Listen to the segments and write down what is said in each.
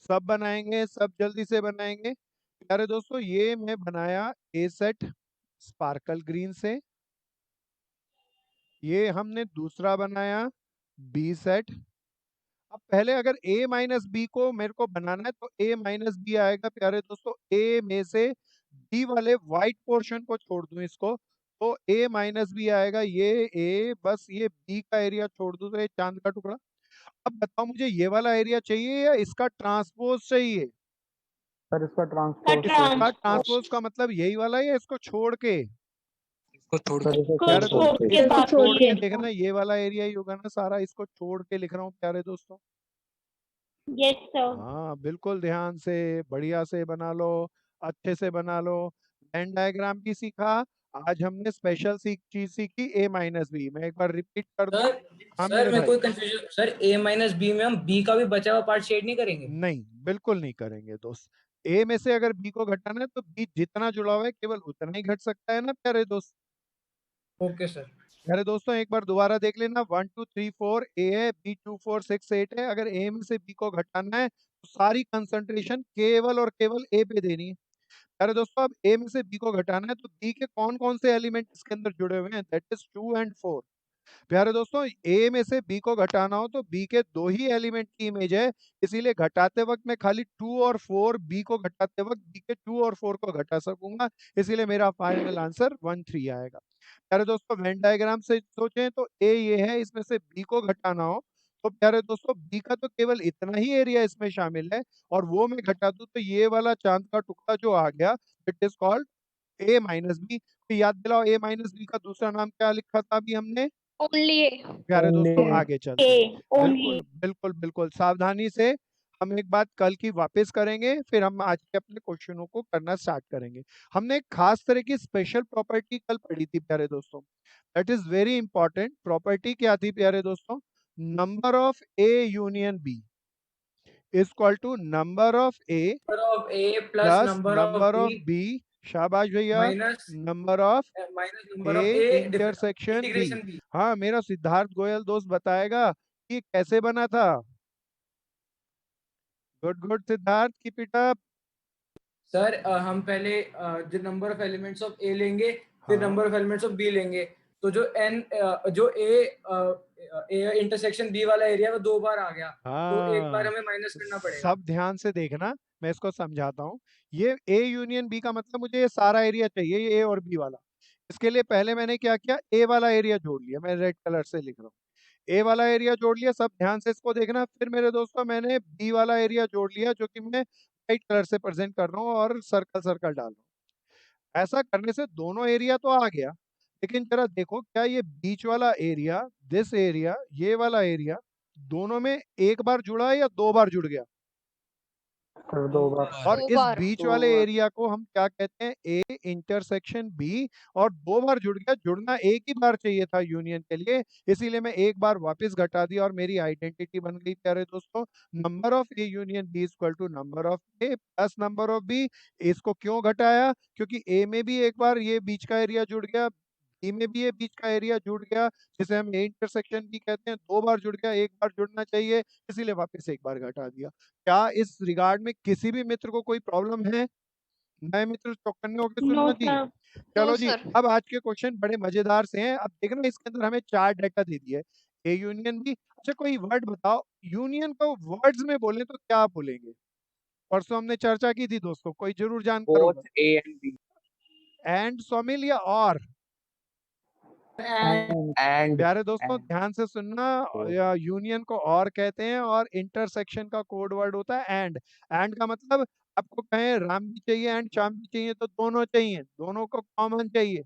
सब बनाएंगे, सब जल्दी से बनाएंगे। प्यारे दोस्तों, ये मैं बनाया ए सेट स्पार्कल ग्रीन से। ये हमने दूसरा बनाया बी सेट। अब पहले अगर a माइनस बी को मेरे को बनाना है तो a माइनस बी आएगा। प्यारे दोस्तों, a में से b वाले व्हाइट पोर्शन को छोड़ दूं इसको, तो a माइनस बी आएगा। ये a, बस ये b का एरिया छोड़ दूं तो ये चांद का टुकड़ा। अब बताओ, मुझे ये वाला एरिया चाहिए या इसका ट्रांसपोज चाहिए? सर इसका का ट्रांसपोज इसका ट्रांसपोज ट्रांसपोज का मतलब यही वाला है या इसको छोड़ के? इसको छोड़ सर के। इसे को प्यारे छोड़ छोड़ दोस्तों, के इसको बात छोड़ के करिए। देखना, ये वाला एरिया ही होगा ना सारा। इसको छोड़ के लिख रहा हूँ प्यारे दोस्तों। Yes sir. हाँ बिल्कुल, ध्यान से बढ़िया से बना लो, अच्छे से बना लो। वेन डायग्राम भी सीखा। आज हमने स्पेशल चीज सीखी ए माइनस बी। मैं एक बार रिपीट कर दूं। सर हाँ सर मेरे मैं भाई। कोई कंफ्यूजन, सर ए माइनस बी में हम बी का भी बचा हुआ पार्ट शेड नहीं करेंगे? नहीं, बिल्कुल नहीं करेंगे दोस्त। ए में से अगर बी को घटाना है तो बी जितना जुड़ा हुआ है केवल उतना ही घट सकता है ना प्यारे दोस्त। Okay sir. प्यारे दोस्तों, एक बार दोबारा देख लेना। 1 2 3 4 ए है, बी 2 4 6 8 है। अगर ए में से बी को घटाना है तो सारी कंसंट्रेशन केवल और केवल ए पे देनी है। अरे दोस्तों, अब ए में से बी को घटाना है तो बी के कौन कौन से एलिमेंट इसके अंदर जुड़े हुए हैं? दैट इज 2 और 4। प्यारे दोस्तों, ए में से बी को घटाना हो तो बी के दो ही एलिमेंट की इमेज है, इसीलिए घटाते वक्त मैं खाली 2 और 4, बी को घटाते वक्त बी के 2 और 4 को घटा सकूंगा। इसीलिए मेरा फाइनल आंसर 1 3 आएगा। प्यारे दोस्तों, वेन डायग्राम से सोचें तो ए ये है, इसमें से बी को घटाना हो तो प्यारे दोस्तों बी का तो केवल इतना ही एरिया इसमें शामिल है, और वो मैं घटा दूं तो ये वाला चांद का टुकड़ा जो आ गया, it is called A minus B. तो याद दिलाओ, ए माइनस बी का दूसरा नाम क्या लिखा था अभी हमने? ओनली ए। प्यारे दोस्तों, ओनली आगे चलते ए हैं। ओनली। बिल्कुल बिल्कुल बिल्कुल सावधानी से। हम एक बात कल की वापस करेंगे, फिर हम आज के अपने क्वेश्चनों को करना स्टार्ट करेंगे। हमने एक खास तरह की स्पेशल प्रॉपर्टी कल पढ़ी थी प्यारे दोस्तों। That is very important. Property क्या थी प्यारे दोस्तों? Number of A union B is equal to number of A number of A plus plus number of number B of B. शाबाश भैया। Minus number of number of A A intersection B. Integration B. हाँ, मेरा सिद्धार्थ गोयल दोस्त बताएगा कि कैसे बना था। Good good Siddharth, keep it up. Sir हम पहले जो number of elements of A लेंगे, फिर हाँ number of elements of B लेंगे, तो जो एन जो ए इंटरसेक्शन बी वाला एरिया वो 2 बार आ गया, तो एक बार हाँ, हमें माइनस करना पड़ेगा। सब ध्यान से देखना, मैं इसको समझाता हूँ। ये ए यूनियन बी का मतलब मुझे ये सारा एरिया चाहिए, ये ए और बी वाला। इसके लिए पहले मैंने क्या किया, ए वाला एरिया जोड़ लिया। मैं रेड कलर से लिख रहा हूँ, ए वाला एरिया जोड़ लिया। सब ध्यान से इसको देखना। फिर मेरे दोस्तों, मैंने बी वाला एरिया जोड़ लिया, जो कि मैं व्हाइट कलर से प्रेजेंट कर रहा हूँ और सर्कल सर्कल डाल रहा हूँ। ऐसा करने से दोनों एरिया तो आ गया, लेकिन जरा देखो, क्या ये बीच वाला एरिया, दिस एरिया, ये वाला एरिया, दोनों में एक बार जुड़ा है या 2 बार जुड़ गया? सर 2 बार। और दो इस बार। बीच 2 वाले बार। एरिया को हम क्या कहते हैं? A intersection B. और 2 बार जुड़ गया, जुड़ना एक ही बार चाहिए था यूनियन के लिए, इसीलिए मैं एक बार वापस घटा दिया और मेरी आइडेंटिटी बन गई प्यारे दोस्तों। Number of A union B equal to number of A plus number of B. इसको क्यों घटाया? क्योंकि ए में भी एक बार ये बीच का एरिया जुड़ गया, बी में भी ये बीच का एरिया जुड़ गया, जिसे हम ए इंटरसेक्शन भी कहते हैं। 2 बार जुड़ गया, एक बार जुड़ना चाहिए, इसीलिए वापस एक बार घटा दिया। क्या इस रिगार्ड में किसी भी मित्र को कोई प्रॉब्लम है? नए मित्र चौकन्ने होकर नो सुनना जी। सर। नो चलो जी, सर। अब आज के क्वेश्चन बड़े मजेदार से हैं। अब देखना, इसके अंदर हमें 4 डेटा दे दिए, ए यूनियन बी। अच्छा, कोई वर्ड बताओ, यूनियन को वर्ड्स में बोले तो क्या बोलेंगे? परसों हमने चर्चा की थी दोस्तों, कोई जरूर जानकार होगा। Both A and B and, Saumil या और? एंड एंड प्यारे दोस्तों, एंड ध्यान से सुनना। या यूनियन को और कहते हैं, और इंटरसेक्शन का कोड वर्ड होता है एंड। एंड का मतलब, आपको कहें राम भी चाहिए एंड श्याम भी चाहिए तो दोनों चाहिए, दोनों को कॉमन चाहिए।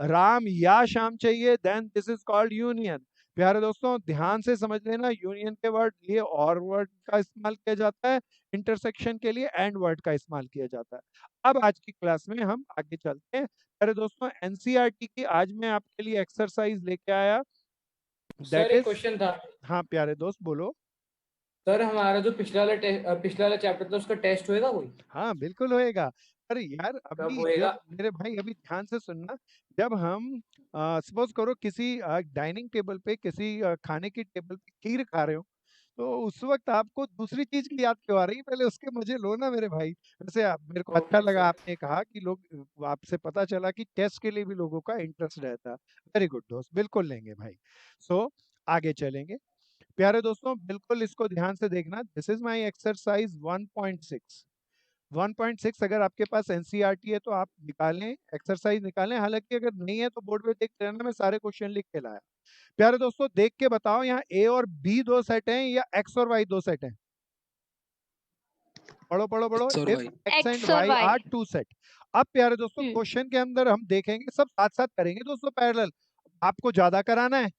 राम या श्याम चाहिए, then this is called union. प्यारे दोस्तों, ध्यान से समझ लेना, यूनियन के वर्ड लिए और वर्ड का इस्तेमाल किया जाता है, इंटरसेक्शन के लिए एंड वर्ड का इस्तेमाल किया जाता है। अब आज की क्लास में हम आगे चलते हैं। प्यारे दोस्तों, एनसीईआरटी की आज मैं आपके लिए एक्सरसाइज लेके आया, सर दैट एक इज। क्वेश्चन था। हाँ प्यारे दोस्त, बोलो। सर हमारा जो पिछला वाला चैप्टर था उसका टेस्ट होएगा कोई? हाँ बिल्कुल होएगा। अरे यार, कब अभी होएगा? जब मेरे भाई, अभी ध्यान से सुनना। जब हम सपोज करो किसी डाइनिंग टेबल पे, किसी खाने की टेबल पे खीर खा रहे हो, तो उस वक़्त आपको दूसरी चीज़ की याद क्यों आ रही है? पहले उसके मज़े लो ना मेरे भाई। वैसे आप मेरे को अच्छा ओके लगा सर। आपने कहा कि लोग आपसे पता चला कि चेस के लिए भी लोगों का इंटरेस्ट रहता है। वेरी गुड दोस्त, बिल्कुल लेंगे भाई। सो आगे चलेंगे। प्यारे दोस्तों, बिल्कुल इसको ध्यान से देखना। This is my exercise 1.6। 1.6 अगर आपके पास एनसीईआरटी है तो आप निकालें, एक्सरसाइज़ निकालें। हालाँकि अगर नहीं है तो बोर्ड पे देखते रहना, मैं सारे क्वेश्चन लिख के लाया। प्यारे दोस्तों, देख के बताओ यहाँ ए और बी 2 सेट हैं या एक्स और वाई 2 सेट हैं? पढ़ो, पढ़ो, पढ़ो। एक्स और if Y. X and X और वाई Y. Are 2 set. अब प्यारे दोस्तों, हम्म. क्वेश्चन के अंदर हम देखेंगे, सब साथ-साथ करेंगे दोस्तों पैरेलल। आपको ज़्यादा कराना है,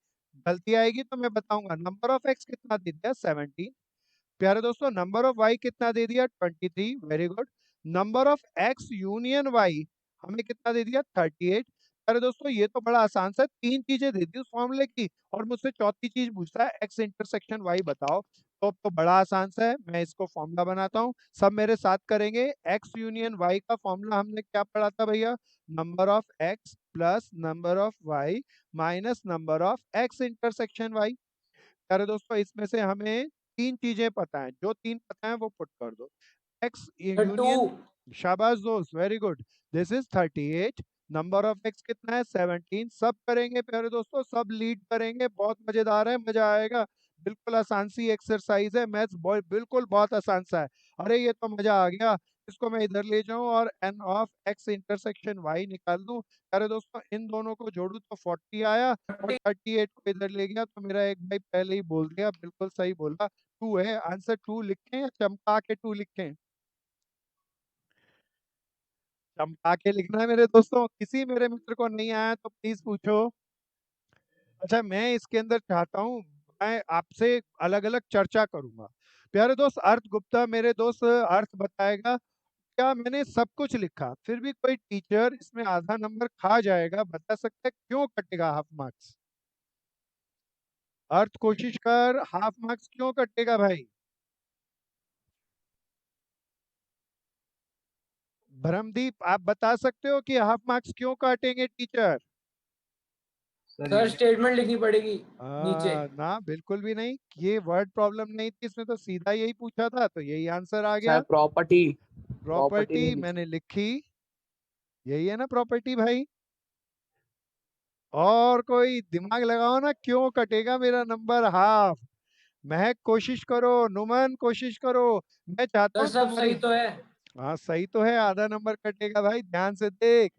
गलती आएगी तो मैं बताऊँगा। नंबर ऑफ एक्स कितना दे दिया? 17। प्यारे दोस्तों, नंबर ऑफ वाई कितना दे दिया? 23। Very good. Number of X union Y हमें कितना दे दिया? 38। प्यारे दोस्तों, ये तो बड़ा आसान सा है, 3 चीजें दे दी उस फॉर्मूले की और मुझसे चौथी चीज पूछता है एक्स इंटरसेक्शन वाई बताओ। तो अब तो बड़ा आसान सा है, मैं इसको फॉर्मूला बनाता हूँ, सब मेरे साथ करेंगे। एक्स यूनियन वाई का फॉर्मूला हमने क्या पढ़ा था भैया? Number of X plus number of Y minus number of X intersection Y. अरे दोस्तों, इसमें से हमें 3 चीजें पता है, जो 3 पता है वो पुट कर दो। X sir 2। यूनियन, शाबाश दोस्त, very good. This is 38। Number of x कितना है? 17। सब करेंगे प्यारे दोस्तों, सब लीड करेंगे, बहुत मजेदार है, मजा आएगा। बिल्कुल आसान सी एक्सरसाइज है, मैथ्स बिल्कुल बहुत आसान सा है। अरे ये तो मजा आ गया। इसको मैं इधर ले जाऊं और n of X intersection Y निकाल दूं। अरे दोस्तों, इन दोनों को जोड़ू तो 40 आया और 38 को इधर ले गया तो मेरा एक भाई पहले ही बोल दिया, बिल्कुल सही बोला, 2 है आंसर। 2 लिखें या चमका के 2 लिखें? चमका के लिखना है मेरे दोस्तों। किसी मेरे मित्र को नहीं आया तो प्लीज पूछो। अच्छा, मैं इसके अंदर चाहता हूँ, मैं आपसे अलग अलग चर्चा करूंगा। प्यारे दोस्त, अर्थ गुप्ता मेरे दोस्त अर्थ बताएगा। क्या मैंने सब कुछ लिखा फिर भी कोई टीचर इसमें आधा नंबर खा जाएगा? बता सकते हैं क्यों कटेगा हाफ मार्क्स? अर्थ कोशिश कर, हाफ मार्क्स क्यों कटेगा भाई? भरमदीप, आप बता सकते हो कि हाफ मार्क्स क्यों काटेंगे टीचर? सर स्टेटमेंट लिखनी पड़ेगी नीचे। ना, बिल्कुल भी नहीं। ये वर्ड प्रॉब्लम नहीं थी इसमें, तो सीधा यही पूछा था तो यही आंसर आ गया। सर प्रॉपर्टी प्रॉपर्टी नहीं मैंने लिखी, यही है ना प्रॉपर्टी भाई। और कोई दिमाग लगाओ ना, क्यों कटेगा मेरा नंबर हाफ? महक कोशिश करो, नुमन कोशिश करो, मैं चाहता सर हूँ सब तुम्हारी। सही तो है। हाँ सही तो है, आधा नंबर कटेगा भाई, ध्यान से देख।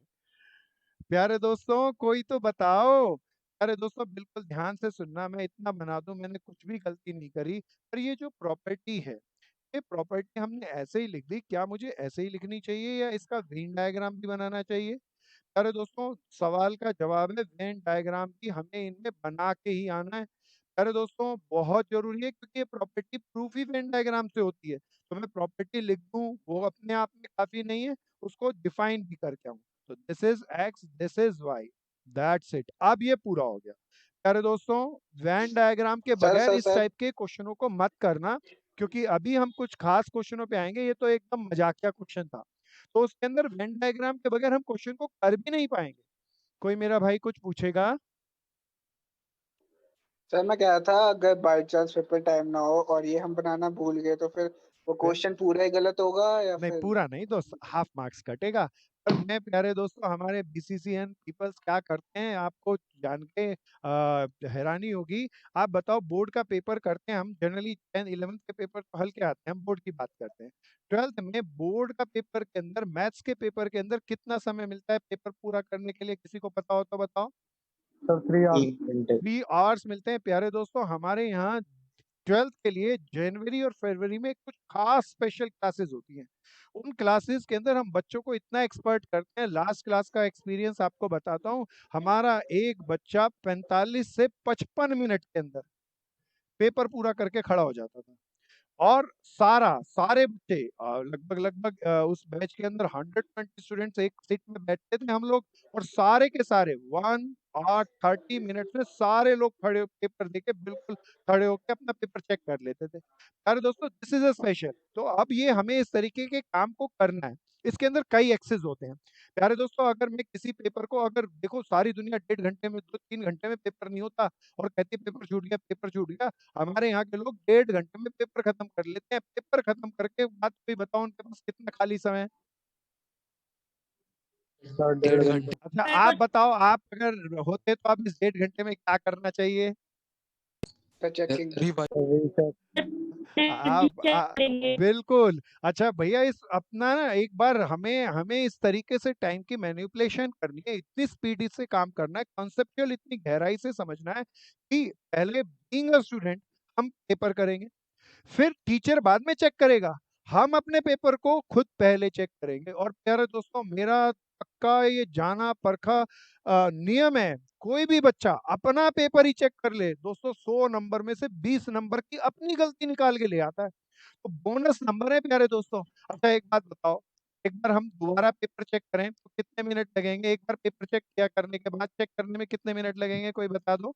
प्यारे दोस्तों, कोई तो बताओ। प्यारे दोस्तों, बिल्कुल ध्यान से सुनना, मैं इतना बना दूं मैंने कुछ भी गलती नहीं करी। पर ये जो प्रॉपर्टी है, ये प्रॉपर्टी हमने ऐसे ही लिख दी, क्या मुझे ऐसे ही लिखनी चाहिए या इसका वेन डायग्राम भी बनाना चाहिए? अरे दोस्तों, सवाल का जवाब है वेन डायग्राम की हमें इनमें बना के ही आना है। अरे दोस्तों, बहुत जरूरी है क्योंकि ये प्रॉपर्टी प्रूफ ही वेन डायग्राम से होती है। तो मैं प्रॉपर्टी लिख दूं वो अपने आप में काफी नहीं है, उसको डिफाइन भी करके आऊं। तो this is X, this is Y, that's it. अब ये पूरा हो गया। अरे दोस्तों, वेन डायग्राम के सर बगैर सर इस सर टाइप के क्वेश्चनों को मत करना, क्योंकि अभी हम कुछ खास क्वेश्चनों पे आएंगे। ये तो एकदम मजाकिया क्वेश्चन था, तो उसके अंदर वेन डायग्राम के बगैर हम क्वेश्चन को कर भी नहीं पाएंगे। कोई मेरा भाई कुछ पूछेगा? सर मैं कह रहा था अगर बाई चांस पेपर टाइम ना हो और ये हम बनाना भूल गए तो फिर वो फिर क्वेश्चन पूरा ही गलत होगा या नहीं, फिर? पूरा नहीं दोस्त, हाफ मार्क्स कटेगा। पर मैं प्यारे दोस्तों, हमारे बीसीसीएन पीपल्स क्या करते हैं आपको जान के हैरानी होगी। आप बताओ, बोर्ड का पेपर करते हैं हम जनरली, 10 11th के पेपर तो हल्के आते हैं, हम बोर्ड की बात करते हैं। 12th में बोर्ड का पेपर के अंदर, मैथ्स के पेपर के अंदर कितना समय मिलता है पेपर पूरा करने के लिए? किसी को पता हो तो बताओ। Sir 3 hours. 3 घंटे। 3 आवर्स मिलते हैं प्यारे दोस्तों। हमारे यहाँ 12th के लिए जनवरी और फरवरी में कुछ खास स्पेशल क्लासेस होती हैं। उन क्लासेस के अंदर हम बच्चों को इतना एक्सपर्ट करते हैं। लास्ट क्लास का एक्सपीरियंस आपको बताता हूँ। हमारा एक बच्चा 45 से 55 मिनट के अंदर पेपर पूरा करके खड़ा हो जाता था। और सारे बच्चे लगभग लगभग उस बैच के अंदर 120 स्टूडेंट्स एक सीट में बैठते थे हम लोग, और सारे के सारे 1 और 30 मिनट्स में सारे लोग खड़े होकर पेपर देके बिल्कुल खड़े होकर अपना पेपर चेक कर लेते थे। अरे दोस्तों, दिस इज अ स्पेशल। तो अब ये हमें इस तरीके के काम को करना है। इसके अंदर कई एक्सेस होते हैं। प्यारे दोस्तों, अगर मैं किसी पेपर को, अगर देखो सारी दुनिया 1.5 घंटे में, 2-3 घंटे में पेपर नहीं होता और कहती है पेपर छूट गया, पेपर छूट गया। हमारे यहाँ के लोग 1.5 घंटे में पेपर खत्म कर लेते हैं। पेपर खत्म करके बात कोई बताओ उनके पास कितना खाली समय है? सर 1.5 घंटे। अच्छा मेरे आप को बताओ, आप अगर होते तो आप इस 1.5 घंटे में क्या करना चाहिए? चेकिंग। आप बिल्कुल। अच्छा भैया, इस अपना ना एक बार हमें हमें इस तरीके से टाइम की मैनिपुलेशन करनी है, इतनी स्पीड से काम करना है, कॉन्सेप्चुअल इतनी गहराई से समझना है कि पहले बीइंग अ स्टूडेंट हम पेपर करेंगे, फिर टीचर बाद में चेक करेगा, हम अपने पेपर को खुद पहले चेक करेंगे। और प्यारे दोस्तों, मेरा पक्का ये जाना परखा नियम है, कोई भी बच्चा अपना पेपर ही चेक कर ले दोस्तों, 100 नंबर में से 20 नंबर की अपनी गलती निकाल के ले आता है, तो बोनस नंबर है प्यारे दोस्तों। अच्छा एक बात बताओ, एक बार हम दोबारा पेपर चेक करें तो कितने मिनट लगेंगे? एक बार पेपर चेक किया करने के बाद चेक करने में कितने मिनट लगेंगे, कोई बता दो?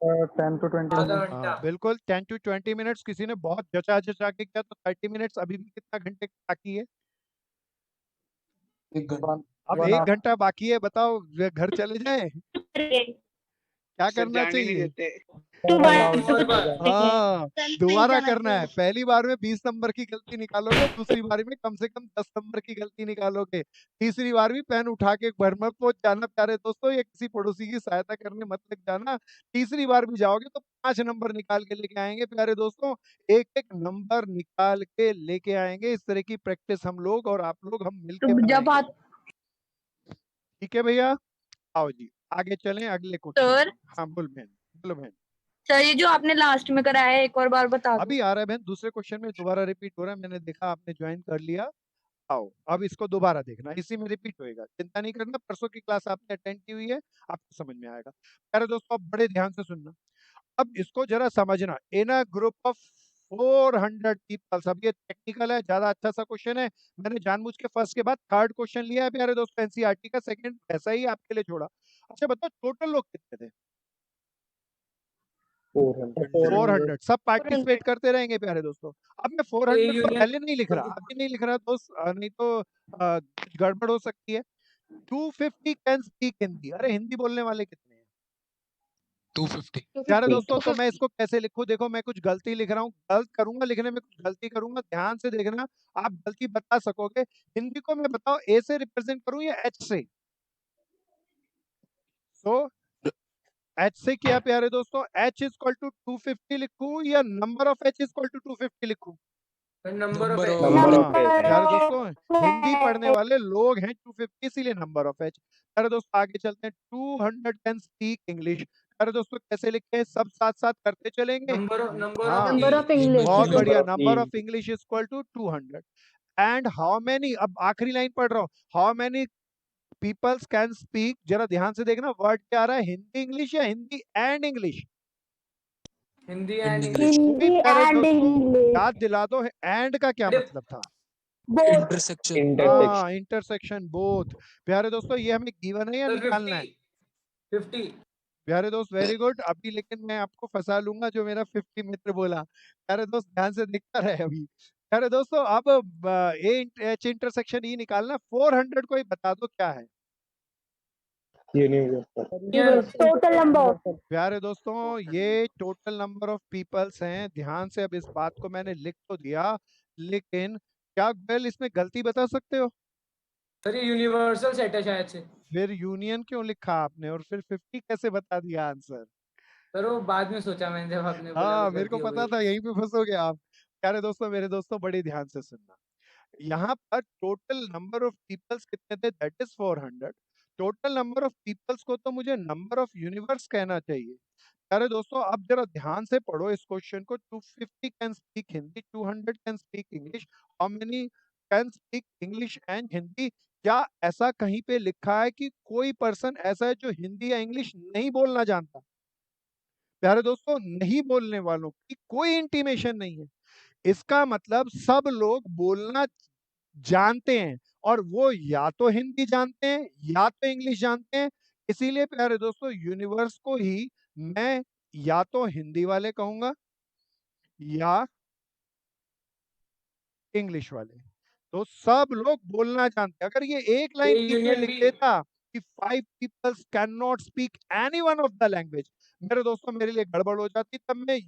10 to 20 आधा minutes। घंटा। बिल्कुल 10 to 20 मिनट्स। किसी ने बहुत जचा जचा के किया तो 30 मिनट्स। अभी भी कितना घंटे बाकी है? 1 घंटा। अब 1 1 hour। घंटा बाकी है, बताओ घर चले जाएं? क्या सर करना जाने नहीं चाहिए? देते। और बार हाँ, दोबारा करना है। पहली बार में 20 नंबर की गलती निकालोगे, दूसरी बार में कम से कम 10 नंबर की गलती निकालोगे, तीसरी बार भी पेन उठा के घर मत पहुंच जाना प्यारे दोस्तों, या किसी पड़ोसी की सहायता करने मत लग जाना। तीसरी बार भी जाओगे तो 5 नंबर निकाल के लेके आएंगे प्यारे दोस्तों, एक एक नंबर निकाल के लेके आएंगे। इस तरह की प्रैक्टिस हम लोग और आप लोग हम मिलके जब बनाएंगे। आप ठीक है भैया, आओ जी आगे चलें अगले क्वेश्चन। सर हाँ बोल बहन, बोलो बहन। सर ये जो आपने लास्ट में कराया है एक और बार बता दो। अभी आ रहा है बहन, दूसरे क्वेश्चन में दोबारा रिपीट हो रहा है, मैंने देखा आपने ज्वाइन कर लिया। आओ अब इसको दोबारा देखना, इसी में रिपीट होएगा, चिंता नहीं करना, परसों की क्लास आपने अटेंड की हुई है, आपको समझ में आएगा। प्यारे दोस्तों अब बड़े ध्यान से सुनना, अब इसको जरा समझना। इन अ ग्रुप ऑफ 400 पीपल्स, अब ये टेक्निकल है, ज्यादा अच्छा सा क्वेश्चन है, मैंने जानबूझ के फर्स्ट के बाद थर्ड क्वेश्चन लिया है प्यारे दोस्तों, एनसीईआरटी का, सेकंड ऐसा ही आपके लिए छोड़ा। अच्छा बताओ टोटल लोग कितने थे? 400। सब पार्टिसिपेट करते रहेंगे प्यारे दोस्तों। अब मैं 400 को पहले नहीं लिख रहा, अभी नहीं लिख रहा दोस्त, नहीं तो गड़बड़ हो सकती है। 250 कैन स्पीक हिंदी, अरे हिंदी बोलने वाले कितने हैं? 250। प्यारे दोस्तों तो मैं इसको कैसे लिखूं? देखो मैं कुछ गलती लिख रहा हूँ, गलत करूंगा लिखने में, कुछ गलती करूंगा, ध्यान से देखना, आप गलती बता सकोगे। हिंदी को मैं बताओ ए से रिप्रेजेंट करूं या एच से? सो एच से किया प्यारे दोस्तों, एच इज इक्वल टू 250 लिखूं या number of H is equal to 250 लिखूं? नंबर ऑफ हाँ प्यारे दोस्तों, हिंदी पढ़ने वाले लोग हैं 250, इसीलिए नंबर ऑफ एच। प्यारे दोस्तों आगे चलते हैं, 200 कैन स्पीक इंग्लिश। प्यारे दोस्तों कैसे लिखते हैं, सब साथ साथ करते चलेंगे। Number number of English. बहुत बढ़िया, number of English is equal to 200 and how many, अब आखिरी लाइन पढ़ रहा हूँ, how many peoples can speak, जरा ध्यान से देखना, वर्ड क्या आ रहा है, हिंदी इंग्लिश या Hindi and English? Hindi and English. कोई प्यारे दोस्त याद दिला दो, एंड का क्या मतलब था? इंटरसेक्शन। हाँ इंटरसेक्शन, बोथ। प्यारे दोस्तों ये हमें गिवन है या निकालना है? 50। प्यारे दोस्त वेरी गुड। अभी लेकिन मैं आपको फंसा लूंगा जो मेरा 50 मित्र बोला। प्यारे दोस्त ध्यान से देखता रहे अभी। प्यारे दोस्तों अब एच इंटरसेक्शन ई निकालना, 400 को ही बता दो क्या है? Total number. प्यारे दोस्तों ये टोटल नंबर ऑफ पीपल्स हैं, ध्यान से। अब इस बात को मैंने लिख तो दिया, लेकिन क्या बेल इसमें गलती बता सकते हो? सर ये यूनिवर्सल सेट है शायद से। फिर यूनियन क्यों लिखा आपने, और फिर 50 कैसे बता दिया आंसर? सर वो बाद में सोचा मैंने जब आपने बोला हाँ कुछ मेरे को गलती हो पता गई। था यहीं पे फंसोगे आप। प्यारे दोस्तों, मेरे दोस्तों बड़े ध्यान से सुनना, यहाँ पर टोटल नंबर ऑफ पीपल्स कितने थे, that is 400। Total number of peoples को तो मुझे नंबर ऑफ यूनिवर्स कहना चाहिए। प्यारे दोस्तों अब जरा ध्यान से पढ़ो इस क्वेश्चन को, 250 can speak Hindi, 200 can speak English, how many can speak English and Hindi? क्या ऐसा कहीं पे लिखा है कि कोई पर्सन ऐसा है जो हिंदी या इंग्लिश नहीं बोलना जानता? प्यारे दोस्तों नहीं बोलने वालों की कोई इंटीमेशन नहीं है, इसका मतलब सब लोग बोलना जानते हैं, और वो या तो हिंदी जानते हैं या तो इंग्लिश जानते हैं। इसीलिए प्यारे दोस्तों यूनिवर्स को ही मैं या तो हिंदी वाले कहूंगा या इंग्लिश वाले। तो सब लोग बोलना जानते हैं। अगर ये एक लाइन ए बीच में यूनियन लिख भी देता कि 5 peoples can not speak any one of the language, मेरे दोस्तों मेरे लिए गड़बड़ हो जाती, तब मैं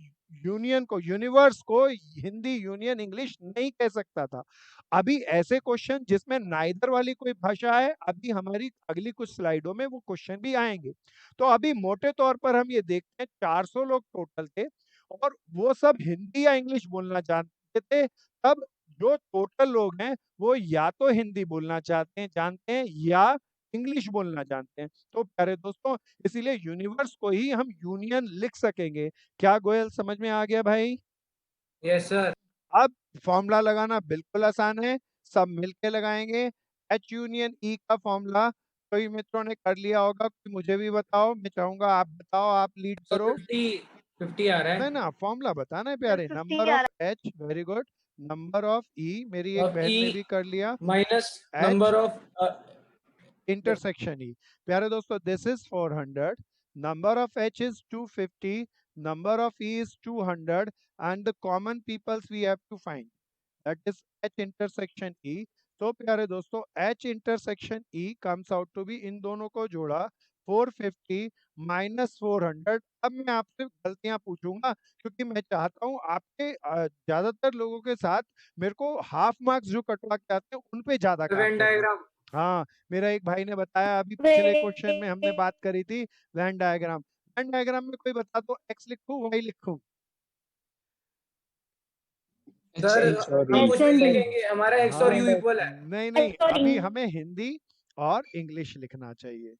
यूनियन को, यूनिवर्स को हिंदी यूनियन इंग्लिश नहीं कह सकता था। अभी ऐसे क्वेश्चन जिसमें नाइदर वाली कोई भाषा है, अभी हमारी अगली कुछ स्लाइडों में वो क्वेश्चन भी आएंगे। तो अभी मोटे तौर पर हम ये देखते हैं 400 लोग टोटल थे और वो सब हिंदी या इंग्लिश बोलना जानते थे। तब जो टोटल लोग हैं वो या तो हिंदी बोलना चाहते हैं, जानते हैं, या इंग्लिश बोलना जानते हैं। तो प्यारे दोस्तों, इसीलिए यूनिवर्स को ही हम यूनियन लिख सकेंगे। क्या गोयल समझ में आ गया भाई? Yes sir. अब फॉर्मूला लगाना बिल्कुल आसान है, सब मिलके लगाएंगे। H यूनियन E का फॉर्मूला कई मित्रों ने कर लिया होगा, मुझे भी बताओ, मैं चाहूंगा आप बताओ, आप लीड सर करो। 50 आ रहा है ना फॉर्मूला बताना है प्यारे। 50 नंबर आ of H, very good. Number of E, मेरी एक ऑफ बहन ने ई भी कर लिया। Minus H number of intersection E. प्यारे दोस्तों, this is 400, number of H is 250, number of E is 200, and the common peoples we have to find, that is H intersection E. तो प्यारे दोस्तों, H intersection E comes out to be, इन दोनों को जोड़ा 450 minus 400। अब मैं आपसे गलतियां पूछूंगा क्योंकि मैं चाहता हूं आपके ज्यादातर लोगों के साथ मेरे को हाफ मार्क्स जो कटवा के आते हैं उन पे ज्यादा काम वेन करना। डायग्राम। हाँ, मेरा एक भाई ने बताया, अभी पिछले क्वेश्चन में हमने बात करी थी वेन डायग्राम। वेन डायग्राम में कोई बता दो, एक्स लिखूं वाई लिखूं? सर H हम H कुछ भी and D. लिखेंगे, हमारा एक्स और हाँ, यू इक्वल है। नहीं और अभी इंग- हमें हिंदी और इंग्लिश लिखना चाहिए।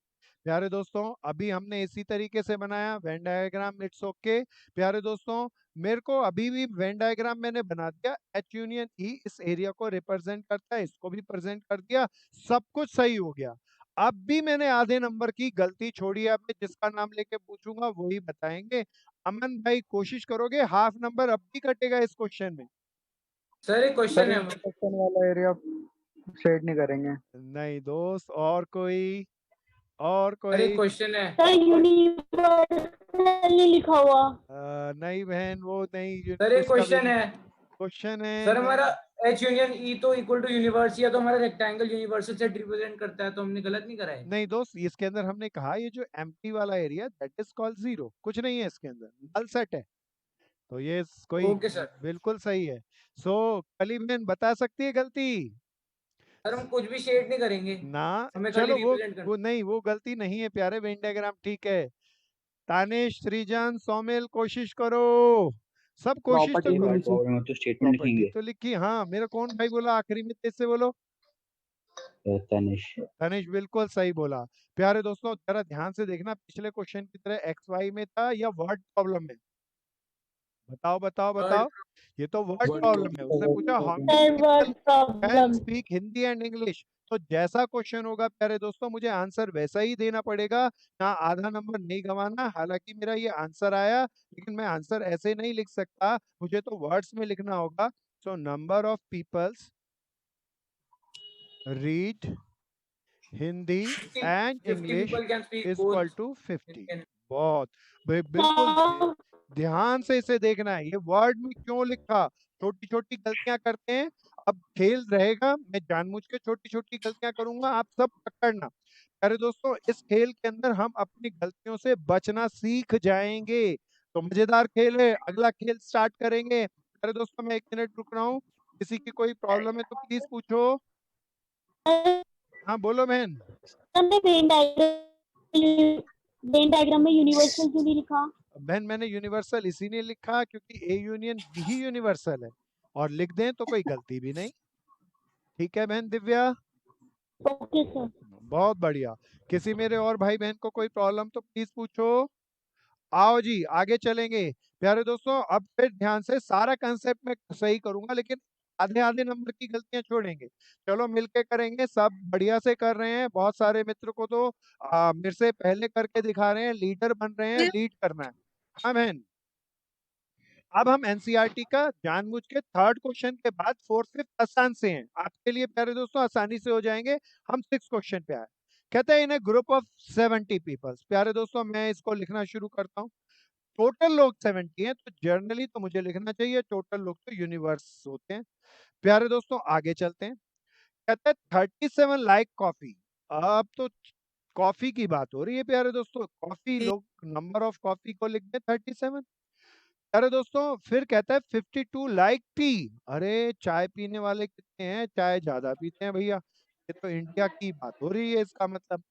प्यारे दोस्तों, अभी हमने इसी तरीके से बनाया वेन डायग्राम, इट्स ओके। प्यारे दोस्तों, मेरे को अभी भी वेन डायग्राम मैंने बना दिया। एच यूनियन ई इस एरिया को रिप्रेजेंट करता है, इसको भी प्रेजेंट कर दिया, सब कुछ सही हो गया। अब भी मैंने आधे नंबर की गलती छोड़ी है, अब मैं जिसका नाम लेके पूछूंगा वही बताएंगे। अमन भाई, कोशिश करोगे? हाफ नंबर अब भी कटेगा इस क्वेश्चन में। सर एक क्वेश्चन है इंटरसेक्शन वाला एरिया शेड नहीं करेंगे। नहीं दोस्त, और कोई? और सर एक कोई? क्वेश्चन है सर यूनिवर्सली लिखा हुआ। नहीं बहन, वो नहीं, सर एक उसका भी क्वेश्चन है क्वेश्चन है। सर हमारा एच यूनियन ई तो इक्वल टू यूनिवर्स या तो हमारा रेक्टेंगल यूनिवर्सल सेट रिप्रेजेंट करता है, तो हमने गलत नहीं करा है। नहीं दोस्त, इसके अंदर हमने कहा ये जो एम्प्टी वाला area, that is called zero, कुछ नहीं है इसके अंदर, नल सेट है। तो ये कोई ओके सर। बिल्कुल सही है। सो कली बहन बता सकती है गलती? सर हम कुछ भी शेड नहीं करेंगे, ना, हमें खाली चलो रिप्रेजेंट करना। वो नहीं, वो गलती नहीं है प्यारे, वेन डायग्राम ठीक है। तानिश, सृजन, सोमेल, कोशिश करो, सब कोशिश तो प्रॉपर्टी में करो। लिखी। प्रॉब्लम है तो स्टेटमेंट प्रॉपर्टी लिखेंगे। तो लिखी, हाँ। मेरा कौन भाई बोला आखिरी में, तेज से बोलो? तनिष। तनिष बिल्कुल सही बोला। प्यारे दोस्तों, जरा ध्यान से देखना, पिछले क्वेश्चन की तरह एक्स वाई में था या वर्ड प्रॉब्लम में? बताओ बताओ बताओ। ये तो वर्ड Word प्रॉब्लम है। उसने पूछा how many sir people word can problem. Speak Hindi and English. तो जैसा क्वेश्चन होगा प्यारे दोस्तों, मुझे आंसर वैसा ही देना पड़ेगा, ना आधा नंबर नहीं गंवाना। हालांकि मेरा ये आंसर आया, लेकिन मैं आंसर ऐसे नहीं लिख सकता, मुझे तो वर्ड्स में लिखना होगा। So number of peoples read Hindi 50 and 50 English people can speak is equal both to 50। in- बहुत बिल्कुल ध्यान से इसे देखना है, ये वर्ड में क्यों लिखा। छोटी छोटी गलतियां करते हैं। अब खेल रहेगा, मैं जानबूझ के छोटी छोटी गलतियां करूंगा, आप सब पकड़ना। अरे दोस्तों, इस खेल के अंदर हम अपनी गलतियों से बचना सीख जाएंगे। तो मजेदार खेल है, अगला खेल स्टार्ट करेंगे। अरे दोस्तों, मैं 1 मिनट रुक रहा हूँ, किसी की कोई प्रॉब्लम है तो प्लीज पूछो। हाँ बोलो बहन। हमने वेन डायग्राम में यूनिवर्सल क्यों नहीं लिखा? बहन, मैंने यूनिवर्सल इसीलिए लिखा क्योंकि ए यूनियन बी ही यूनिवर्सल है, और लिख दें तो कोई गलती भी नहीं। ठीक है बहन दिव्या? Okay sir. बहुत बढ़िया। किसी मेरे और भाई बहन को कोई प्रॉब्लम तो प्लीज पूछो। आओ जी, आगे चलेंगे। प्यारे दोस्तों, अब फिर ध्यान से, सारा कंसेप्ट मैं सही करूंगा, लेकिन आधे आधे नंबर की गलतियां छोड़ेंगे। चलो मिलके करेंगे, सब बढ़िया से कर रहे हैं। बहुत सारे मित्र को तो मेरे से पहले करके दिखा रहे हैं, लीडर बन रहे हैं, लीड करना है। हाँ बहन, अब हम एनसीईआरटी का जानबूझ के थर्ड क्वेश्चन के बाद फोर्थ फिफ्थ आसान से हैं आपके लिए प्यारे दोस्तों, आसानी से हो जाएंगे। हम सिक्स क्वेश्चन पे आए। कहते हैं इन ए ग्रुप ऑफ 70 पीपल्स। प्यारे दोस्तों, मैं इसको लिखना शुरू करता हूँ। टोटल लोग 70 हैं, तो जर्नली तो मुझे लिखना चाहिए टोटल लोग तो यूनिवर्स होते हैं। प्यारे दोस्तों, आगे चलते हैं। कहता है 37 लाइक कॉफी। अब तो कॉफी की बात हो रही है प्यारे दोस्तों, कॉफी लोग नंबर ऑफ कॉफी को लिख दें 37। प्यारे दोस्तों फिर कहता है 52 लाइक टी। अरे चाय पीने वाले कितने हैं, चाय ज्यादा पीते हैं भैया, ये तो इंडिया की बात हो रही है इसका मतलब।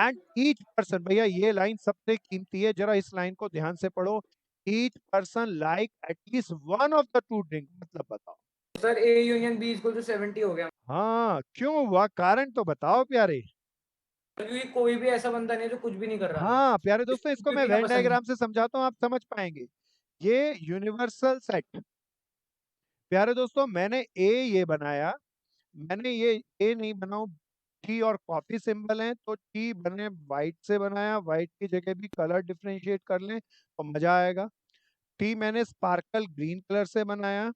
एंड ईच पर्सन, भैया ये लाइन सबसे कीमती है, जरा इस लाइन को ध्यान से पढ़ो। Each person like at least one of the two drink, मतलब बताओ sir A union B equal to 70 हो गया, हाँ क्यों हुआ, कारण तो बताओ प्यारे। क्योंकि कोई भी ऐसा बंदा नहीं है जो कुछ भी नहीं कर रहा था, हाँ प्यारे दोस्तों, इसको कुछ मैं भी पीना वेन पसंद नहीं। डायग्राम से समझाता हूँ, आप समझ पाएंगे। ये यूनिवर्सल सेट, प्यारे दोस्तों मैंने ए ये बनाया, मैंने ये ए नहीं बनाऊं, टी और कॉफी सिंबल है तो टी बने व्हाइट से बनाया, व्हाइट की जगह भी कलर डिफरेंशिएट कर लें तो मजा आएगा। टी मैंने स्पार्कल ग्रीन कलर से बनाया,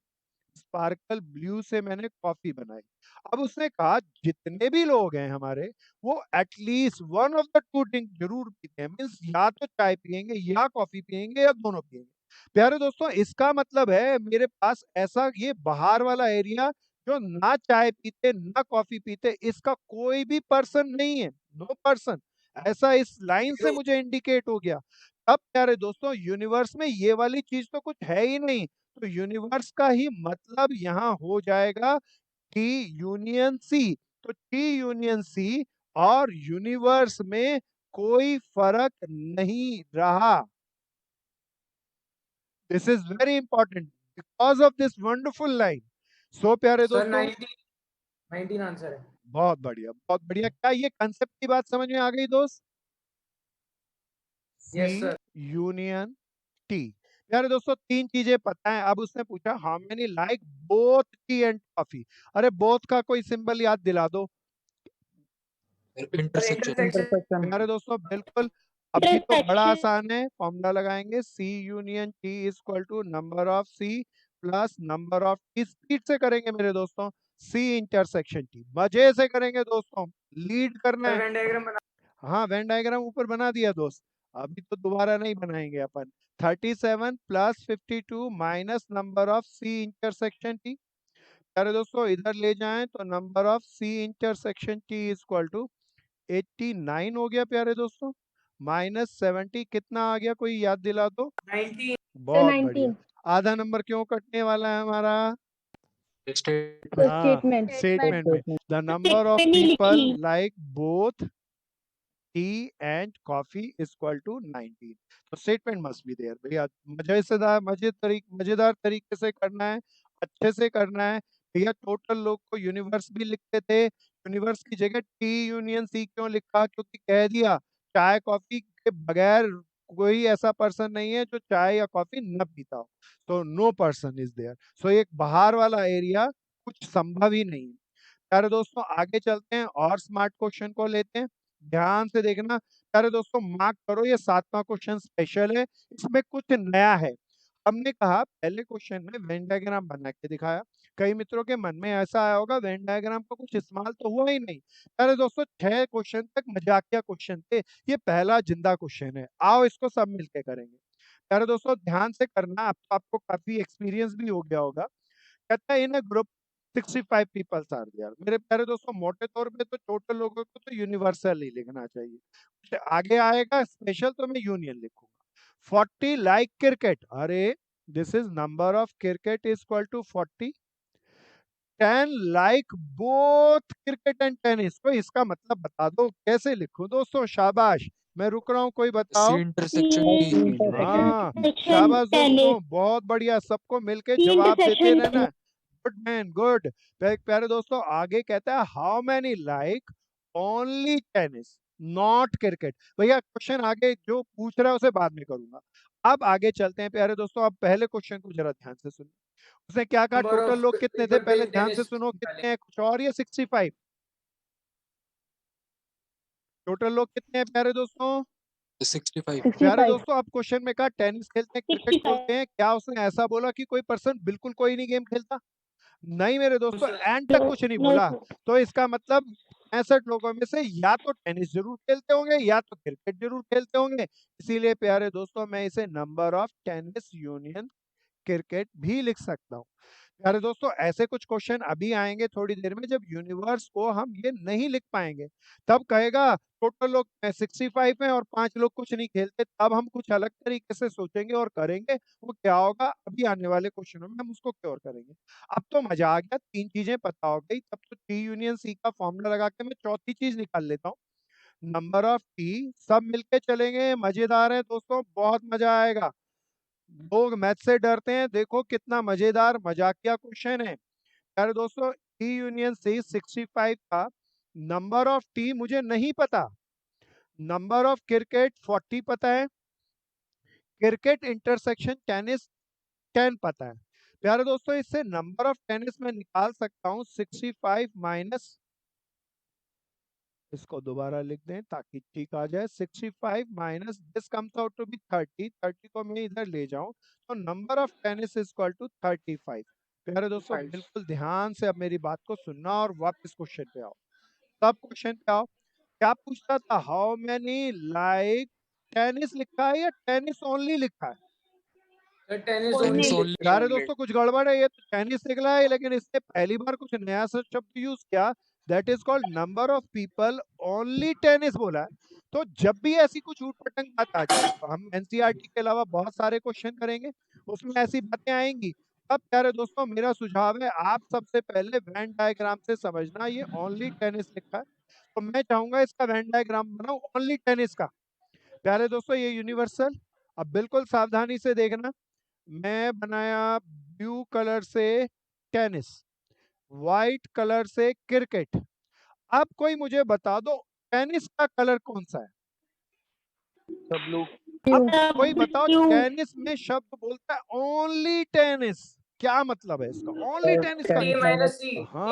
स्पार्कल ब्लू से मैंने कॉफी बनाई। अब उसने कहा जितने भी लोग हैं हमारे, वो at least one of the two drink जरूर पीते हैं, मीन्स या तो चाय पियेंगे या कॉफी पियेंगे या दोनों पियेंगे। प्यारे दोस्तों इसका मतलब है मेरे पास ऐसा ये बाहर वाला एरिया जो ना चाय पीते ना कॉफी पीते, इसका कोई भी पर्सन नहीं है, नो पर्सन, ऐसा इस लाइन से मुझे इंडिकेट हो गया। अब प्यारे दोस्तों यूनिवर्स में ये वाली चीज तो कुछ है ही नहीं, तो यूनिवर्स का ही मतलब यहाँ हो जाएगा टी यूनियन सी। तो टी यूनियन सी और यूनिवर्स में कोई फर्क नहीं रहा। This is very important because of this wonderful line. So प्यारे सर दोस्तों 19 आंसर है। बहुत बढ़िया बहुत बढ़िया, क्या ये कंसेप्ट की बात समझ में आ गई दोस्त? यस सी सर। Union T. प्यारे दोस्तों तीन चीजें पता है। अब उसने पूछा how many like both tea and coffee. अरे बोथ का कोई सिंबल याद दिला दो। इंटरसेक्शन। इंटरसेक्शन। प्यारे दोस्तों बिल्कुल, अभी तो बड़ा इंटरसेक्शन। आसान है, फॉर्मूला लगाएंगे C union T is equal to number of C plus number of T. Speed से करेंगे मेरे दोस्तों, सी इंटरसेक्शन टी, मजे से करेंगे दोस्तों, लीड करना सर है। वेन डायग्राम बना। हाँ वेन डायग्राम ऊपर बना दिया दोस्त, अभी तो दोबारा नहीं बनाएंगे अपन। 37 plus 52 minus number of C intersection T. प्यारे दोस्तों इधर ले जाएं तो number of C intersection T is equal to 89 हो गया प्यारे दोस्तों, माइनस 70 कितना आ गया, कोई याद दिला दो। 19। बहुत बढ़िया। आधा नंबर क्यों कटने वाला है हमारा? स्टेटमेंट। हाँ स्टेटमेंट। स्टेटमेंट में द नंबर ऑफ नहीं पीपल लिखी। Like both tea and coffee is equal to 19। तो स्टेटमेंट मस्ट बी देयर भैया। मजेदार तरीके से करना है, अच्छे से करना है भैया। टोटल लोग को यूनिवर्स भी लिखते थे, यूनिवर्स की जगह टी यूनियन सी क्यों लिखा? क्योंकि कह दिया चाय कॉफी के बगैर कोई ऐसा पर्सन नहीं है जो चाय या कॉफी न पीता हो, तो नो पर्सन इज देयर। सो एक बाहर वाला एरिया कुछ संभव ही नहीं है। प्यारे दोस्तों आगे चलते हैं और स्मार्ट क्वेश्चन को लेते हैं, ध्यान से देखना। प्यारे दोस्तों मार्क करो, ये 7वां क्वेश्चन स्पेशल है, इसमें कुछ नया है। हमने कहा पहले क्वेश्चन में वेन डायग्राम बना के दिखाया, कई मित्रों के मन में ऐसा आया होगा वेन डायग्राम का कुछ इस्तेमाल तो हुआ ही नहीं। प्यारे दोस्तों 6 क्वेश्चन तक मजाकिया क्वेश्चन थे, ये पहला जिंदा क्वेश्चन है, आओ इसको सब मिलके करेंगे। प्यारे दोस्तों ध्यान से करना, अब तो आपको काफी एक्सपीरियंस भी हो गया होगा। कहता है इन ग्रुप 65 पीपल्स आर देयर। मेरे प्यारे दोस्तों मोटे तौर पे तो टोटल लोगों को तो यूनिवर्सल ही लिखना चाहिए, कुछ आगे आएगा स्पेशल तो मैं यूनियन लिखूंगा। 40 लाइक क्रिकेट, अरे this is number of cricket is equal to 40। 10 like both cricket and tennis, कोई इसका मतलब बता दो कैसे लिखूं दोस्तों? शाबाश, मैं रुक रहा हूँ, कोई सी बताओ। Intersection T. हाँ इंटरसेक्शन शाबाश टेनिस। दोस्तों, बहुत बढ़िया, सबको मिलके जवाब देते इंटरसेक्शन रहना। Good man good. प्यारे दोस्तों आगे कहता है how many like only tennis not cricket. भैया क्वेश्चन आगे जो पूछ रहा है उसे बाद में करूंगा, अब आगे चलते हैं। प्यारे दोस्तों अब पहले क्वेश्चन को जरा ध्यान से सुनो, उसने क्या कहा? नंबर टोटल ऑफ लोग कितने थे पीपल पहले प्लेइंग ध्यान से टेनिस सुनो, पहले। कितने हैं, कुछ और या 65? टोटल लोग कितने हैं प्यारे दोस्तों? 65। प्यारे दोस्तों अब क्वेश्चन में कहा टेनिस खेलते हैं, क्रिकेट 65। खेलते हैं, क्या उसने ऐसा बोला कि कोई पर्सन बिल्कुल कोई नहीं गेम खेलता? नहीं मेरे दोस्तों, एंड तक कुछ नहीं नो बोला। सर। तो इसका मतलब 65 लोगों में से या तो टेनिस जरूर खेलते होंगे या तो क्रिकेट जरूर खेलते होंगे, इसीलिए प्यारे दोस्तों मैं इसे number of tennis union cricket भी लिख सकता हूँ। प्यारे दोस्तों ऐसे कुछ क्वेश्चन अभी आएंगे थोड़ी देर में, जब यूनिवर्स को हम ये नहीं लिख पाएंगे, तब कहेगा टोटल लोग 65 हैं और 5 लोग कुछ नहीं खेलते, तब हम कुछ अलग तरीके से सोचेंगे और करेंगे। वो क्या होगा अभी आने वाले क्वेश्चनों में हम उसको क्योर करेंगे। अब तो मजा आ गया, 3 चीजें पता हो गई, तब तो टी यूनियन सी का फॉर्मूला लगा के मैं चौथी चीज निकाल लेता हूँ, नंबर ऑफ टी। सब मिलके चलेंगे, मजेदार है दोस्तों, बहुत मजा आएगा। लोग मैथ से डरते हैं, देखो कितना मजेदार मजाकिया क्वेश्चन है। यार दोस्तों टी यूनियन सी 65 का नंबर ऑफ टी मुझे नहीं पता, नंबर ऑफ क्रिकेट 40 पता है, क्रिकेट इंटरसेक्शन टेनिस 10 पता है। प्यारे दोस्तों इससे नंबर ऑफ टेनिस में निकाल सकता हूं 65 माइनस, इसको दोबारा लिख दें ताकि ठीक आ जाए, 65 minus this comes out to be 30, 30 को मैं इधर ले जाऊं तो number of tennis is equal to 35। प्यारे दोस्तों 5 बिल्कुल ध्यान से अब मेरी बात को सुनना और वापस क्वेश्चन पे आओ। तब क्वेश्चन पे आओ, क्या पूछता था, हाउ मेनी लाइक टेनिस लिखा है या टेनिस ओनली लिखा है। Tennis Only. Only only. प्यारे दोस्तों कुछ गड़बड़ है, ये तो टेनिस निकला है लेकिन इसने पहली बार कुछ नया सा शब्द यूज किया, that is called number of people only tennis बोला है। तो जब भी ऐसी कुछ ऊटपटांग बात आ जाए तो हम एनसीईआरटी के अलावा बहुत सारे क्वेश्चन करेंगे, उसमें ऐसी बातें आएंगी। तब प्यारे दोस्तों मेरा सुझाव है आप सबसे पहले वेन डायग्राम से समझना, ये ओनली टेनिस लिखा है तो मैं चाहूंगा इसका वेन डायग्राम बनाओ ओनली टेनिस का। प्यारे दोस्तों ये यूनिवर्सल, अब बिल्कुल सावधानी से देखना, मैं बनाया ब्लू कलर से टेनिस, व्हाइट कलर से क्रिकेट। अब कोई मुझे बता दो टेनिस का कलर कौन सा है। सब ब्लू। अब कोई बताओ टेनिस में शब्द बोलता है ओनली टेनिस, क्या मतलब है इसका, ओनली टेनिस का। टी माइनस सी, हाँ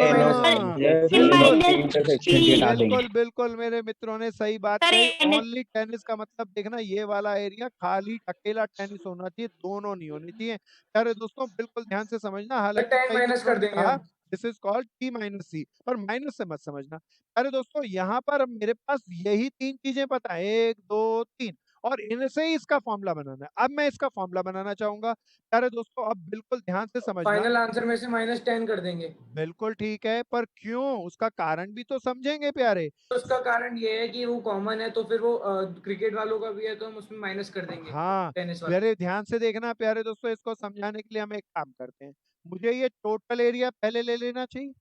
बिल्कुल बिल्कुल मेरे मित्रों ने सही बात कही, ओनली टेनिस का मतलब देखना ये वाला एरिया खाली अकेला टेनिस होना चाहिए, दोनों नहीं होनी चाहिए। अरे दोस्तों बिल्कुल ध्यान से समझना, हालांकि 10 कई माइनस मित्रों कर ने देंगे कहा हम। This is called T minus C, पर माइनस से मत समझना। अरे दोस्तों यहाँ पर अब मेरे पास यही 3 चीजें पता है, 1 2 3, और इनसे ही इसका फॉर्मूला बनाना है। अब मैं इसका फॉर्मूला बनाना चाहूंगा। अरे दोस्तों अब बिल्कुल ध्यान से समझना, फाइनल आंसर में से -10 कर देंगे। बिल्कुल ठीक है, पर क्यों, उसका कारण भी तो समझेंगे प्यारे। तो उसका कारण ये है कि वो कॉमन है, तो फिर वो क्रिकेट वालों का भी है तो हम उसमें माइनस कर देंगे हाँ टेनिस वाला। प्यारे ध्यान से देखना प्यारे दोस्तों, इसको समझाने के लिए हम एक काम करते हैं, मुझे ये टोटल एरिया पहले ले लेना चाहिए,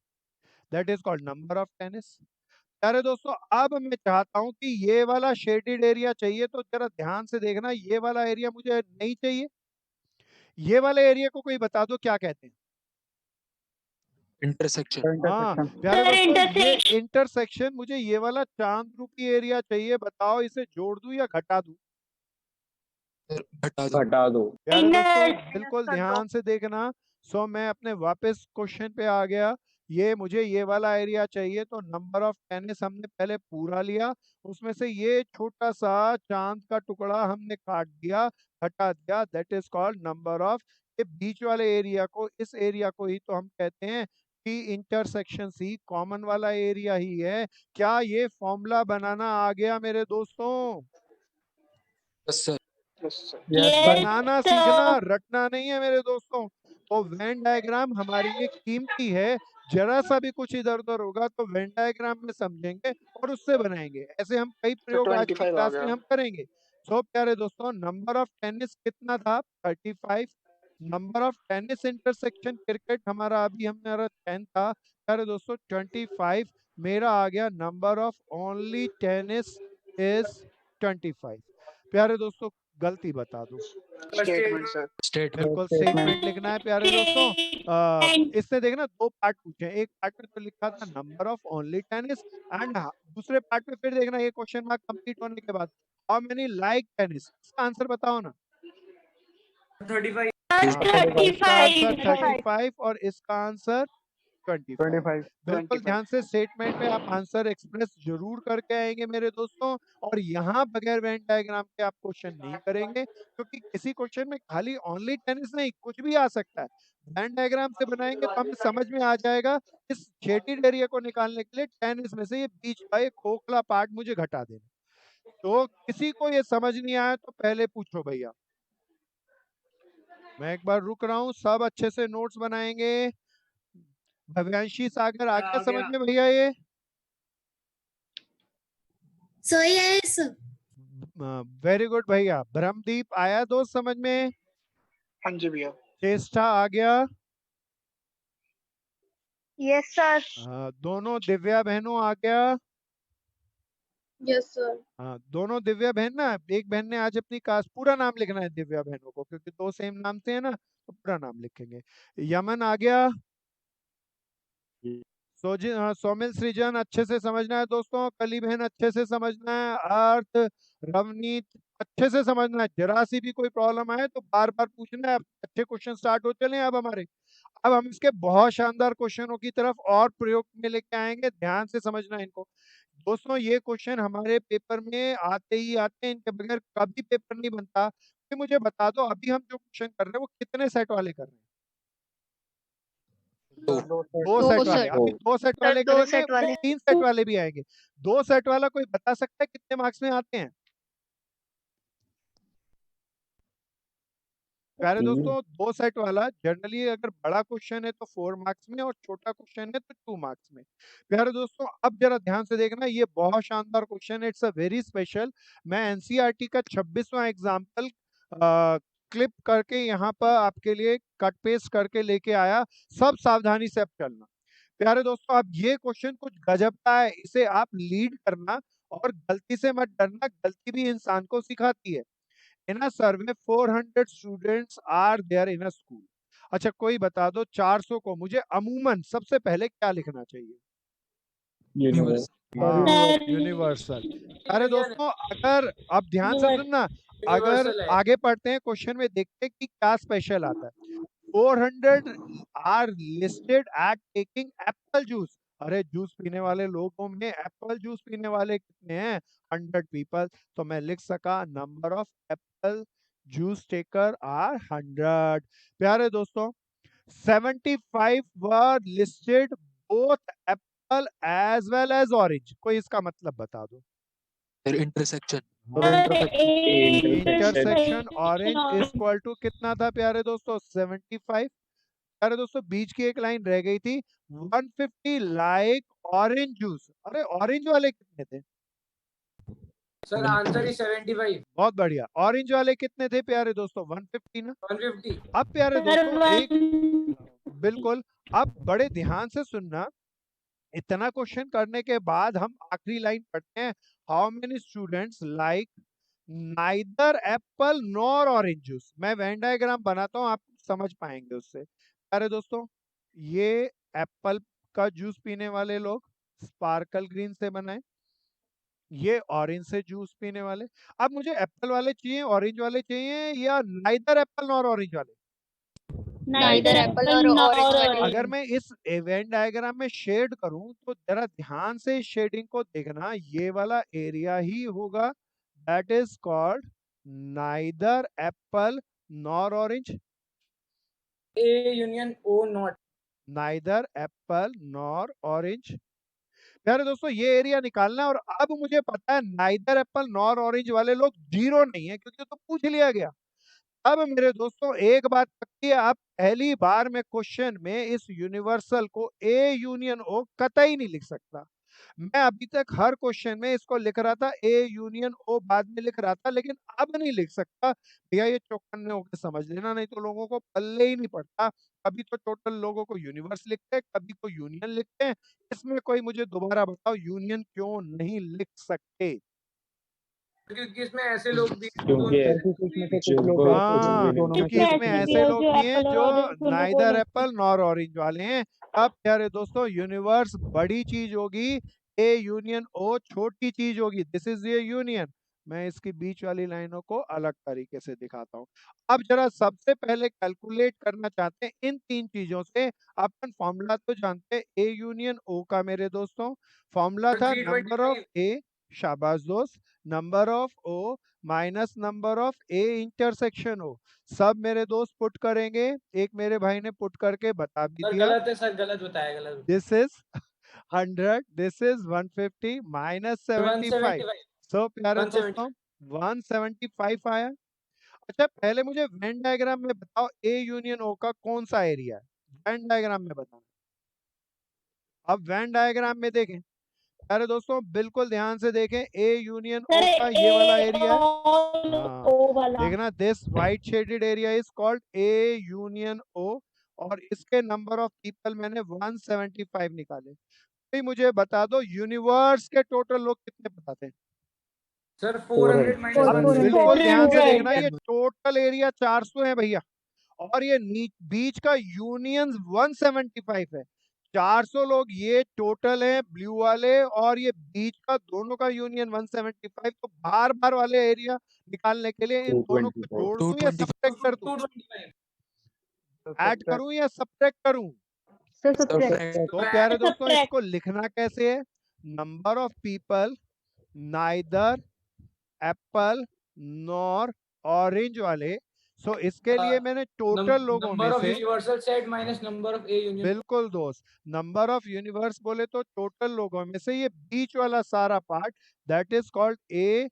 that is called number of tennis. प्यारे दोस्तों अब मैं चाहता हूं कि ये वाला शेडेड एरिया चाहिए, तो जरा ध्यान से देखना, ये वाला एरिया मुझे नहीं चाहिए। ये वाले एरिया को कोई बता दो क्या कहते हैं। Intersection. हाँ इंटरसेक्शन। प्यारे Sir, दोस्तों ये intersection. इंटरसेक्शन, मुझे ये वाला चांद रूपी एरिया चाहिए, बताओ इसे जोड़ दूं या घटा दूं। हटा दो. प्यारे दोस्तों Inner. बिल्कुल ध्यान से देखना। सो मैं अपने वापस क्वेश्चन पे आ गया, ये मुझे ये वाला एरिया चाहिए, तो नंबर ऑफ टेनिस हमने पहले पूरा लिया, उसमें से ये छोटा सा चांद का टुकड़ा हमने काट दिया, हटा दिया, that is called number of. ये बीच वाले एरिया को, इस एरिया को ही तो हम कहते हैं कि इंटरसेक्शन सी कॉमन वाला एरिया ही है। क्या ये फॉर्मूला बनाना आ गया मेरे दोस्तों। Yes, sir. Yes sir. Yes, बनाना सीखना, sir. रटना नहीं है मेरे दोस्तों। तो वेन डायग्राम हमारे लिए कीमती है, जरा सा भी कुछ इधर उधर होगा तो वेन डायग्राम में समझेंगे और उससे बनाएंगे, ऐसे हम कई तो प्रयोग आज की 25 आ क्लास में गया। हम करेंगे। सो प्यारे दोस्तों नंबर ऑफ टेनिस कितना था, 35। Number of tennis intersection cricket हमारा अभी हमारा 10 था, प्यारे दोस्तों 25 मेरा आ गया। Number of only tennis is 25। प्यारे दोस्तों गलती बता दूं, स्टेटमेंट सर। Statement. बिल्कुल स्टेटमेंट। स्टेटमेंट लिखना है प्यारे दोस्तों। इसने देखना 2 पार्ट पूछे, एक पार्ट में तो लिखा था number of only tennis, and दूसरे पार्ट में फिर देखना ये क्वेश्चन मार्क कंप्लीट होने के बाद हाउ मेनी लाइक टेनिस, इसका आंसर बताओ ना। 35। हाँ तो इसका आंसर 35. 35 और इसका आंसर 25। 25। बिल्कुल 25 ध्यान से स्टेटमेंट में आप आंसर एक्सप्रेस जरूर करके आएंगे मेरे दोस्तों, और यहाँ बगैर वेन डायग्राम के आप क्वेश्चन नहीं करेंगे, क्योंकि किसी क्वेश्चन में खाली ओनली टेनिस नहीं कुछ भी आ सकता है। वेन डायग्राम से बनाएंगे तो हमें समझ में आ जाएगा, इस शेडेड एरिया को निकालने के लिए टेनिस में से ये बीच का एक खोखला पार्ट मुझे घटा देना। तो किसी को ये समझ नहीं आया तो पहले पूछो भैया। मैं एक बार रुक रहा हूँ, सब अच्छे से नोट्स बनाएंगे। भव्यांशी सागर आ गया समझ में भैया ये? सही है सर। वेरी गुड भैया। ब्रह्मदीप आया दोस्त समझ में? हाँ जी भैया। चेष्टा आ गया? Yes sir. दोनों दिव्या बहनों आ गया? Yes sir. हाँ, दोनों दिव्या बहन ना, एक बहन ने आज अपनी कास्ट पूरा नाम लिखना है दिव्या बहनों को, क्योंकि दो सेम नाम से है ना, तो पूरा नाम लिखेंगे। यमन आ गया? सोमिल सृजन अच्छे से समझना है दोस्तों, कली बहन अच्छे से समझना है, अर्थ रवनीत अच्छे से समझना है, जरा सी भी कोई प्रॉब्लम आए तो बार बार पूछना है। अच्छे क्वेश्चन स्टार्ट हो चले अब हमारे। अब हम इसके बहुत शानदार क्वेश्चनों की तरफ और प्रयोग में लेके आएंगे, ध्यान से समझना है इनको। दोस्तों ये क्वेश्चन हमारे पेपर में आते ही आते हैं, इनके बगैर कभी पेपर नहीं बनता। तो मुझे बता दो अभी हम जो क्वेश्चन कर रहे हैं वो कितने सेट वाले कर रहे हैं? दो दो सेट वाले। अभी दो सेट वाले दो करेंगे, सेट वाले। 3 सेट वाले भी आएंगे। 2 सेट वाला कोई बता सकता है कितने मार्क्स में आते हैं? प्यारे दोस्तों 2 सेट वाला जनरली अगर बड़ा क्वेश्चन है तो 4 मार्क्स में और छोटा क्वेश्चन है तो 2 मार्क्स में। प्यारे दोस्तों अब जरा ध्यान से देखना, ये बहुत शानदार क्वेश्चन है, इट्स अ वेरी स्पेशल। मैं एनसीईआरटी का 26वां एग्जाम्पल क्लिप करके यहाँ पर आपके लिए कट पेस्ट करके लेके आया, सब सावधानी से अब चलना। प्यारे दोस्तों अब ये क्वेश्चन कुछ गजब का है, इसे आप लीड करना और गलती से मत डरना, गलती भी इंसान को सिखाती है। In a survey 400 students are there in a school. अच्छा कोई बता दो 400 को मुझे अमूमन सबसे पहले क्या लिखना चाहिए? यूनिवर्सल। अरे दोस्तों अगर अब ध्यान से सुनना, अगर यूनिवर्सल है। आगे पढ़ते हैं क्वेश्चन में देखते हैं कि क्या स्पेशल आता है। 400 are listed at taking apple juice. अरे जूस पीने वाले लोगों में एप्पल जूस पीने वाले कितने हैं? 100 पीपल। तो मैं लिख सका number of apple juice taker are 100। प्यारे दोस्तों 75 were listed both apple as well as orange. कोई इसका मतलब बता दो। Intersection intersection orange is equal to कितना था प्यारे दोस्तों? 75। प्यारे दोस्तों बीच की एक लाइन रह गई थी, 150 लाइक ऑरेंज जूस। अरे ऑरेंज वाले कितने थे? Sir answer is 75। बहुत बढ़िया। ऑरेंज वाले कितने थे प्यारे दोस्तों? 150 ना। 150। अब प्यारे दोस्तों एक बिल्कुल, अब बड़े ध्यान से सुनना, इतना क्वेश्चन करने के बाद हम आखिरी लाइन पढ़ते हैं, how many students like neither apple nor orange juice. मैं वेन डायग्राम बनाता हूँ, आप समझ पाएंगे उससे। अरे दोस्तों ये एप्पल का जूस पीने वाले लोग स्पार्कल ग्रीन से बनाए, ये ऑरेंज से जूस पीने वाले। अब मुझे एप्पल वाले चाहिए, ऑरेंज वाले चाहिए, या नाइदर एप्पल नॉर ऑरेंज वाले? नाइदर एप्पल और ऑरेंज वाले। अगर मैं इस इवेंट डायग्राम में शेड करूं तो जरा ध्यान से शेडिंग को देखना, ये वाला एरिया ही होगा, that is called neither apple nor orange. A union O not. Neither apple nor orange. प्यारे दोस्तों ये एरिया निकालना है, और अब मुझे पता है नाइदर एप्पल नॉर ऑरेंज वाले लोग जीरो नहीं है, क्योंकि तो पूछ लिया गया। अब मेरे दोस्तों एक बात पक्की है, आप पहली बार में क्वेश्चन में इस यूनिवर्सल को ए यूनियन ओ कतई नहीं लिख सकता। मैं अभी तक हर क्वेश्चन में इसको लिख रहा था, ए यूनियन ओ बाद में लिख रहा था, लेकिन अब नहीं लिख सकता भैया, ये चौकन्ने होकर समझ लेना, नहीं तो लोगों को पल्ले ही नहीं पड़ता। कभी तो टोटल लोगों को यूनिवर्स लिखते हैं, कभी को यूनियन लिखते हैं। इसमें कोई मुझे दोबारा बताओ यूनियन क्यों नहीं लिख सकते? क्योंकि इसमें ऐसे लोग भी हैं क्योंकि क्योंकि इसमें ऐसे लोग भी हैं जो नाइदर एप्पल नॉर ऑरेंज वाले हैं। अब प्यारे दोस्तों यूनिवर्स बड़ी चीज होगी, ए यूनियन ओ छोटी चीज होगी, दिस इज ये यूनियन। मैं इसकी बीच वाली लाइनों को अलग तरीके से दिखाता हूँ। अब जरा सबसे पहले कैलकुलेट करना चाहते हैं इन 3 चीजों से। अपन फॉर्मूला तो जानते हैं ए यूनियन ओ का मेरे दोस्तों, फॉर्मूला था नंबर ऑफ ए, शाबाश दोस्त, number of O minus number of A intersection O. सब मेरे दोस्त पुट करेंगे, एक मेरे भाई ने पुट करके बता भी सर दिया। गलत है सर, गलत बताया, गलत। This is 100, this is 150 minus 75। सो प्यारे दोस्तों 175 आया। अच्छा पहले मुझे वेन डायग्राम में बताओ ए यूनियन ओ का कौन सा एरिया है, वेन डायग्राम में बताना। अब वेन डायग्राम में देखें, अरे दोस्तों बिल्कुल ध्यान से देखें, ए यूनियन ओ सर का ये वाला एरिया है। ऑल हाँ, ओ वाला देखना this white shaded area is called A union O, और इसके नंबर ऑफ पीपल मैंने 175 निकाले। तो मुझे बता दो यूनिवर्स के टोटल लोग कितने बताते हैं। सर 400 माइनस अब 400 बिल्कुल ध्यान से 400 देखना, ये टोटल एरिया 400 है भैया, और ये बीच का यूनियन 175 है। 400 लोग ये टोटल है ब्लू वाले, और ये बीच का दोनों का यूनियन 175। तो बार बार वाले एरिया निकालने के लिए इन दोनों को जोड़ दूं या 225 सब्ट्रैक्ट कर दूं, 225 ऐड करूं या सब्ट्रैक्ट करूं। Subtract. तो प्यारे दोस्तों Subtract. इसको लिखना कैसे है, number of people neither apple nor orange वाले। सो इसके लिए मैंने टोटल लोगों में नंबर ऑफ से, universal set minus number of A union. बिल्कुल दोस्त, नंबर ऑफ यूनिवर्स बोले तो टोटल लोगों में से ये बीच वाला सारा part that is called A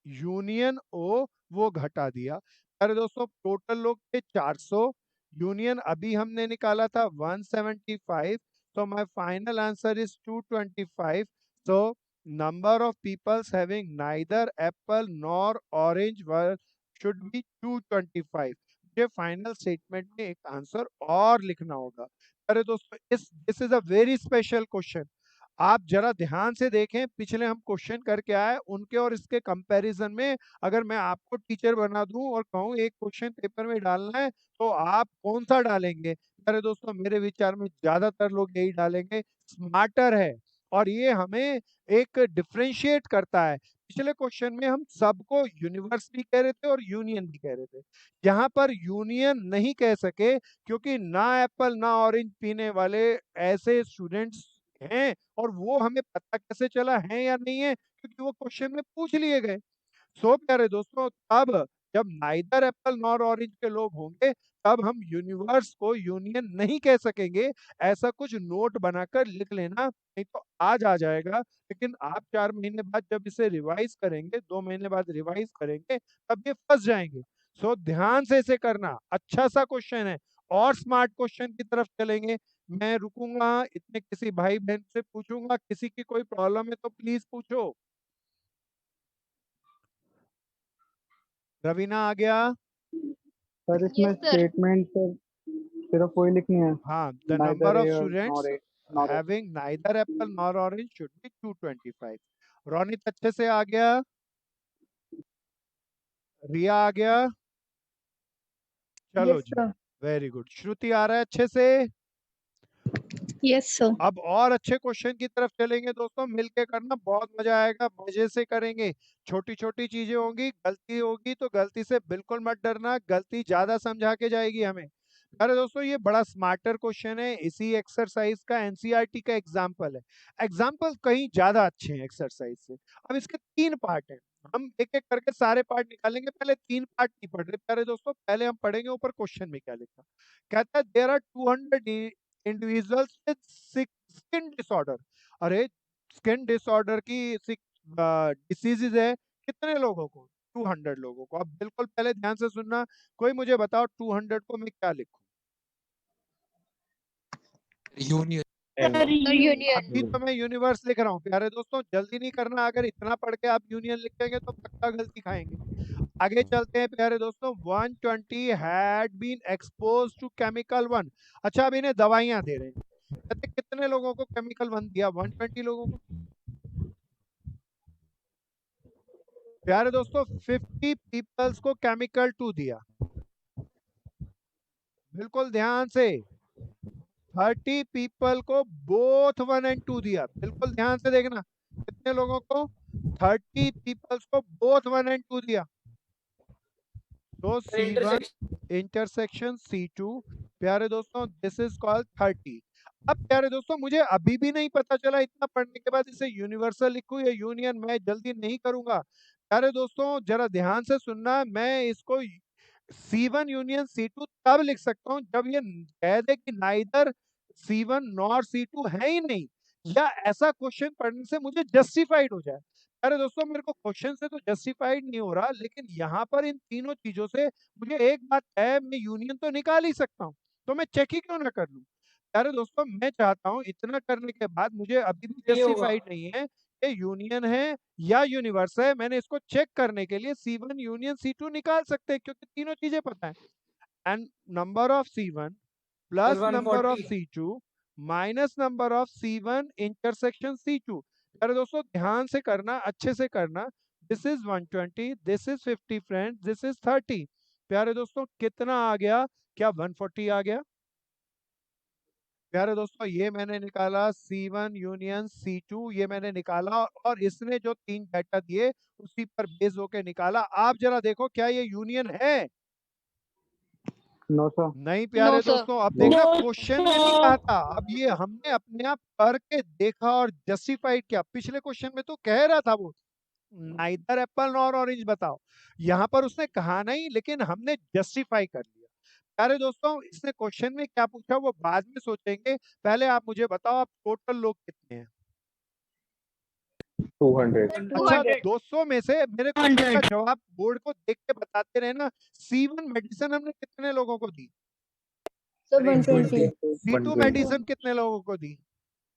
union O, वो घटा दिया। अरे दोस्तों टोटल लोग थे 400, यूनियन अभी हमने निकाला था 175, so my final answer is 225. So number of peoples having neither apple nor orange were should be 225. ये फाइनल स्टेटमेंट में एक आंसर और लिखना होगा। अरे दोस्तों this is a very special question. आप जरा ध्यान से देखें, पिछले हम क्वेश्चन करके आए, उनके और इसके कंपैरिजन में अगर मैं आपको टीचर बना दूं और कहूं एक क्वेश्चन पेपर में डालना है, तो आप कौन सा डालेंगे। अरे दोस्तों मेरे विचार में ज्यादातर लोग यही डालेंगे, स्मार्टर है, और ये हमें एक डिफरेंशिएट करता है। पिछले क्वेश्चन में हम सबको यूनिवर्स भी कह रहे थे और यूनियन भी कह रहे थे, यहाँ पर यूनियन नहीं कह सके क्योंकि ना एप्पल ना ऑरेंज पीने वाले ऐसे स्टूडेंट्स हैं, और वो हमें पता कैसे चला है या नहीं है, क्योंकि वो क्वेश्चन में पूछ लिए गए। सो प्यारे दोस्तों तब जब नाइदर एप्पल नॉर ऑरेंज के लोग होंगे, तब हम यूनिवर्स को यूनियन नहीं कह सकेंगे। ऐसा कुछ नोट बनाकर लिख लेना, नहीं तो आज आ जाएगा, लेकिन आप 4 महीने बाद जब इसे रिवाइज करेंगे, 2 महीने बाद रिवाइज करेंगे, तब ये फंस जाएंगे। सो ध्यान से इसे करना, अच्छा सा क्वेश्चन है, और स्मार्ट क्वेश्चन की तरफ चलेंगे। मैं रुकूंगा, इतने किसी भाई बहन से पूछूंगा, किसी की कोई प्रॉब्लम है तो प्लीज पूछो। रवीना आ गया। सर इसमें स्टेटमेंट सिर्फ वही लिखनी है, हाँ, the number of students having neither apple nor orange should be 225। Ronit अच्छे से आ गया, रिया आ गया, चलो जी वेरी गुड। श्रुति आ रहा है अच्छे से। Yes sir. अब और अच्छे क्वेश्चन की तरफ चलेंगे दोस्तों, मिलके करना, बहुत मजा आएगा, मजे से करेंगे। छोटी छोटी चीजें होंगी, गलती होगी तो गलती से बिल्कुल मत डरना, गलती ज्यादा समझा के जाएगी हमें। अरे दोस्तों ये बड़ा स्मार्टर क्वेश्चन है, इसी एक्सरसाइज का एनसीईआरटी का एग्जाम्पल है। एग्जाम्पल कहीं ज्यादा अच्छे हैं एक्सरसाइज से। अब इसके 3 पार्ट हैं, हम एक एक करके सारे पार्ट निकालेंगे, पहले 3 पार्ट नहीं पढ़ रहे प्यारे दोस्तों, पहले हम पढ़ेंगे ऊपर क्वेश्चन में क्या लिखा। कहता है there are 200 individuals with skin disorder. अरे स्किन डिसऑर्डर की डिसीजेज है कितने लोगों को, 200 लोगों को। अब बिल्कुल पहले ध्यान से सुनना, कोई मुझे बताओ 200 को मैं क्या लिखूं। Union. अभी तो मैं यूनिवर्स लिख रहा हूँ प्यारे दोस्तों, जल्दी नहीं करना, अगर इतना पढ़ के आप यूनियन लिखेंगे तो पक्का गलती खाएंगे। आगे चलते हैं प्यारे दोस्तों। 120 had been exposed to chemical 1। अच्छा अब इन्हें दवाइयां दे रहे हैं, कहते कितने लोगों को केमिकल 1 दिया, 120 लोगों को। प्यारे दोस्तों 50 पीपल्स को केमिकल 2 दिया, बिल्कुल ध्यान से। 30 पीपल को बोथ 1 and 2 दिया, बिल्कुल ध्यान से देखना, कितने लोगों को, 30 पीपल्स को बोथ 1 and 2 दिया। तो C1 इंटरसेक्शन C2, प्यारे दोस्तों दिस इज कॉल्ड 30। अब प्यारे दोस्तों मुझे अभी भी नहीं पता चला इतना पढ़ने के बाद इसे यूनिवर्सल लिखूं या यूनियन, मैं जल्दी नहीं करूंगा। प्यारे दोस्तों जरा ध्यान से सुनना, मैं इसको C1 यूनियन C2 तब लिख सकता हूं जब ये कह दे कि नाइदर C1 नॉर C2 है ही नहीं, या ऐसा क्वेश्चन पढ़ने से मुझे जस्टिफाइड हो जाए। अरे दोस्तों मेरे को क्वेश्चन से तो जस्टिफाइड नहीं हो रहा, लेकिन यहाँ पर इन तीनों चीजों से मुझे एक बात है, मैं यूनियन तो निकाल ही सकता हूँ, तो मैं चेक ही क्यों ना कर लूँ। अरे दोस्तों मैं चाहता हूँ इतना करने के बाद मुझे अभी भी नहीं होगा। जस्टिफाइड नहीं है कि यूनियन है या यूनिवर्स है, मैंने इसको चेक करने के लिए C1 यूनियन C2 निकाल सकते हैं, क्योंकि तीनों चीजें पता है। And number of C1 plus number of 140 C2 minus number of C1 intersection C2। अरे दोस्तों ध्यान से करना, अच्छे से करना। This is 120, this is 50 friends, this is 30। प्यारे दोस्तों कितना आ गया, क्या 140 आ गया? प्यारे दोस्तों ये मैंने निकाला C1 यूनियन C2, ये मैंने निकाला, और इसने जो 3 डाटा दिए उसी पर बेस होके निकाला। आप जरा देखो क्या ये यूनियन है? No sir. नहीं प्यारे No, sir. दोस्तों, अब देखना No, क्वेश्चन में नहीं कहा था, अब ये हमने अपने आप करके देखा और जस्टिफाइड किया। पिछले क्वेश्चन में तो कह रहा था वो नाइदर एप्पल नॉर ऑरेंज बताओ, यहाँ पर उसने कहा नहीं, लेकिन हमने जस्टिफाई कर लिया। प्यारे दोस्तों इसने क्वेश्चन में क्या पूछा वो बाद में सोचेंगे, पहले आप मुझे बताओ आप टोटल लोग कितने हैं? 200। अच्छा 200 200 में से मेरे क्वेश्चन का जवाब बोर्ड को देख के बताते रहे ना। C1 मेडिसिन हमने कितने लोगों को दी? So 120 C2 मेडिसिन कितने लोगों को दी?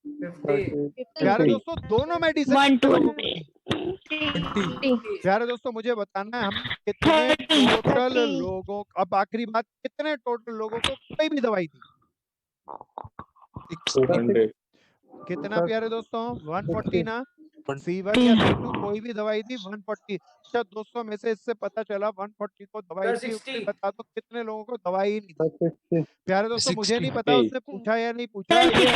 50 प्यारे 50। दोस्तों दोनों मेडिसिन कितने लोगों को 120 दी? प्यारे दोस्तों मुझे बताना है हम कितने टोटल 30 लोगों, अब आखिरी बात, कितने टोटल लोगों को कोई भी दवाई दी? 200। कितना सर प्यारे दोस्तों? 140 ना? 1 C1 या C2 कोई भी दवाई दी 140। अच्छा 200 में से इससे पता चला 140 को दवाई सर दी, उसने 60 बता दो कितने लोगों को दवाई ही नहीं दी। सर 60। प्यारे दोस्तों मुझे 60 नहीं पता उसने पूछा या नहीं पूछा, ये